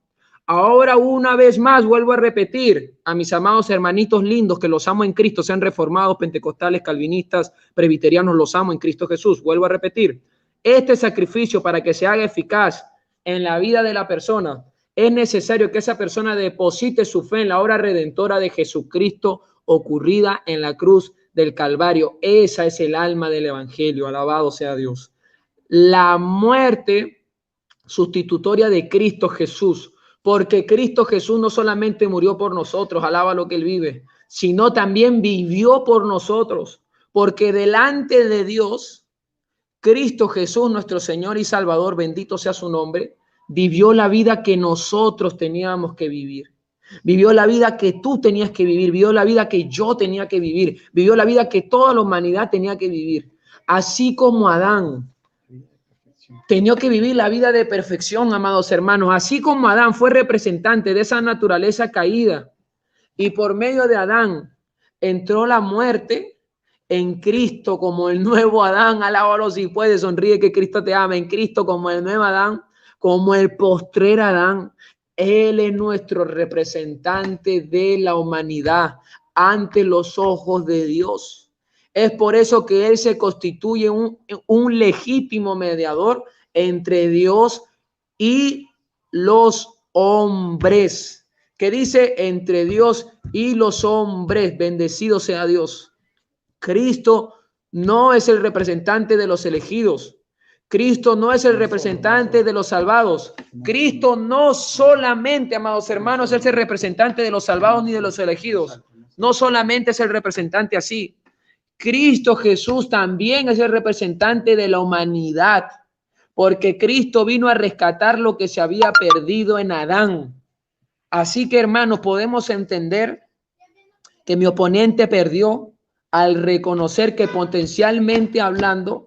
Ahora, una vez más, vuelvo a repetir a mis amados hermanitos lindos que los amo en Cristo, sean reformados, pentecostales, calvinistas, presbiterianos, los amo en Cristo Jesús. Vuelvo a repetir, este sacrificio para que se haga eficaz en la vida de la persona, es necesario que esa persona deposite su fe en la obra redentora de Jesucristo ocurrida en la cruz del Calvario. Esa es el alma del evangelio. Alabado sea Dios. La muerte sustitutoria de Cristo Jesús, porque Cristo Jesús no solamente murió por nosotros, alaba lo que él vive, sino también vivió por nosotros, porque delante de Dios, Cristo Jesús, nuestro Señor y Salvador, bendito sea su nombre, vivió la vida que nosotros teníamos que vivir. Vivió la vida que tú tenías que vivir, vivió la vida que yo tenía que vivir, vivió la vida que toda la humanidad tenía que vivir. Así como Adán tenía que vivir la vida de perfección, amados hermanos, así como Adán fue representante de esa naturaleza caída y por medio de Adán entró la muerte, en Cristo como el nuevo Adán, alábalo si puedes, sonríe que Cristo te ama, en Cristo como el nuevo Adán, como el postrer Adán. Él es nuestro representante de la humanidad ante los ojos de Dios. Es por eso que Él se constituye un legítimo mediador entre Dios y los hombres. ¿Qué dice? Entre Dios y los hombres. Bendecido sea Dios. Cristo no es el representante de los elegidos. Cristo no es el representante de los salvados. Cristo no solamente, amados hermanos, es el representante de los salvados ni de los elegidos. No solamente es el representante así. Cristo Jesús también es el representante de la humanidad, porque Cristo vino a rescatar lo que se había perdido en Adán. Así que, hermanos, podemos entender que mi oponente perdió al reconocer que potencialmente hablando,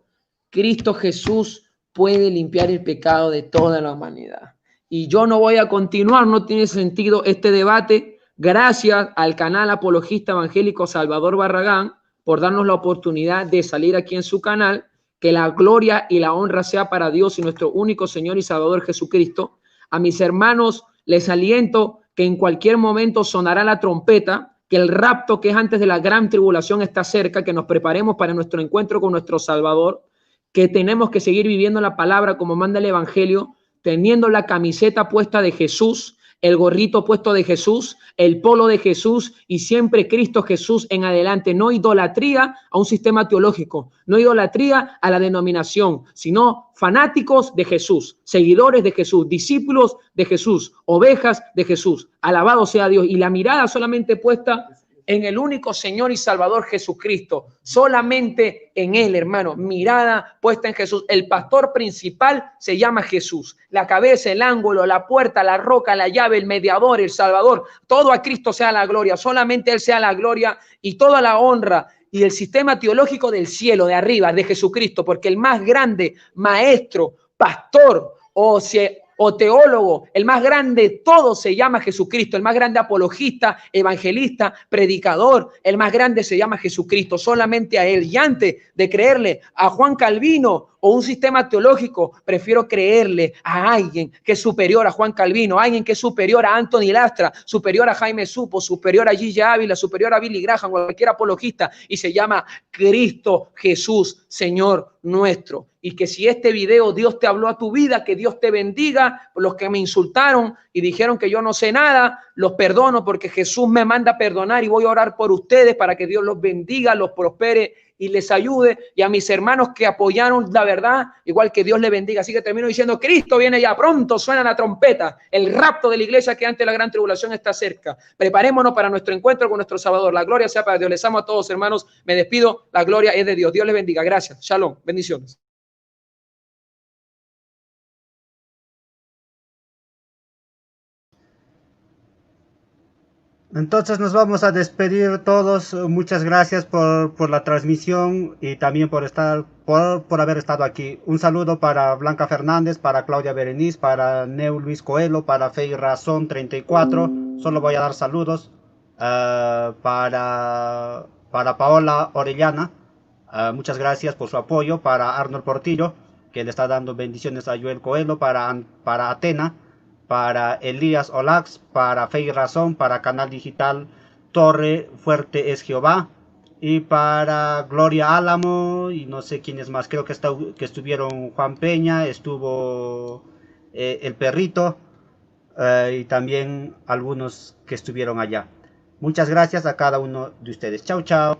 Cristo Jesús puede limpiar el pecado de toda la humanidad. Y yo no voy a continuar, no tiene sentido este debate. Gracias al canal apologista evangélico Salvador Barragán por darnos la oportunidad de salir aquí en su canal. Que la gloria y la honra sea para Dios y nuestro único Señor y Salvador Jesucristo. A mis hermanos les aliento que en cualquier momento sonará la trompeta, que el rapto que es antes de la gran tribulación está cerca, que nos preparemos para nuestro encuentro con nuestro Salvador, que tenemos que seguir viviendo la palabra como manda el Evangelio, teniendo la camiseta puesta de Jesús, el gorrito puesto de Jesús, el polo de Jesús y siempre Cristo Jesús en adelante. No idolatría a un sistema teológico, no idolatría a la denominación, sino fanáticos de Jesús, seguidores de Jesús, discípulos de Jesús, ovejas de Jesús. Alabado sea Dios. Y la mirada solamente puesta en el único Señor y Salvador Jesucristo, solamente en Él, hermano, mirada puesta en Jesús. El pastor principal se llama Jesús, la cabeza, el ángulo, la puerta, la roca, la llave, el mediador, el Salvador, todo a Cristo sea la gloria, solamente Él sea la gloria y toda la honra y el sistema teológico del cielo, de arriba, de Jesucristo, porque el más grande maestro, pastor o teólogo, el más grande de todos se llama Jesucristo, el más grande apologista, evangelista, predicador, el más grande se llama Jesucristo, solamente a Él. Y antes de creerle a Juan Calvino o un sistema teológico, prefiero creerle a alguien que es superior a Juan Calvino, alguien que es superior a Anthony Lastra, superior a Jaime Supo, superior a Gigi Ávila, superior a Billy Graham, cualquier apologista, y se llama Cristo Jesús, Señor nuestro. Y que si este video Dios te habló a tu vida, que Dios te bendiga. Los que me insultaron y dijeron que yo no sé nada, los perdono porque Jesús me manda a perdonar y voy a orar por ustedes para que Dios los bendiga, los prospere y les ayude. Y a mis hermanos que apoyaron la verdad, igual que Dios les bendiga. Así que termino diciendo, Cristo viene ya pronto, suena la trompeta, el rapto de la iglesia que antes de la gran tribulación está cerca. Preparémonos para nuestro encuentro con nuestro Salvador. La gloria sea para Dios. Les amo a todos, hermanos. Me despido. La gloria es de Dios. Dios les bendiga. Gracias. Shalom. Bendiciones. Entonces nos vamos a despedir todos. Muchas gracias por la transmisión y también por haber estado aquí. Un saludo para Blanca Fernández, para Claudia Berenice, para Neu Luis Coelho, para Fey Razón 34. Solo voy a dar saludos para Paola Orellana. Muchas gracias por su apoyo. Para Arnold Portillo, que le está dando bendiciones a Joel Coelho, para Atena, para Elías Olax, para Fey Razón, para Canal Digital Torre Fuerte es Jehová, y para Gloria Álamo, y no sé quiénes más, creo que estuvieron Juan Peña, estuvo el perrito, y también algunos que estuvieron allá. Muchas gracias a cada uno de ustedes. Chao, chao.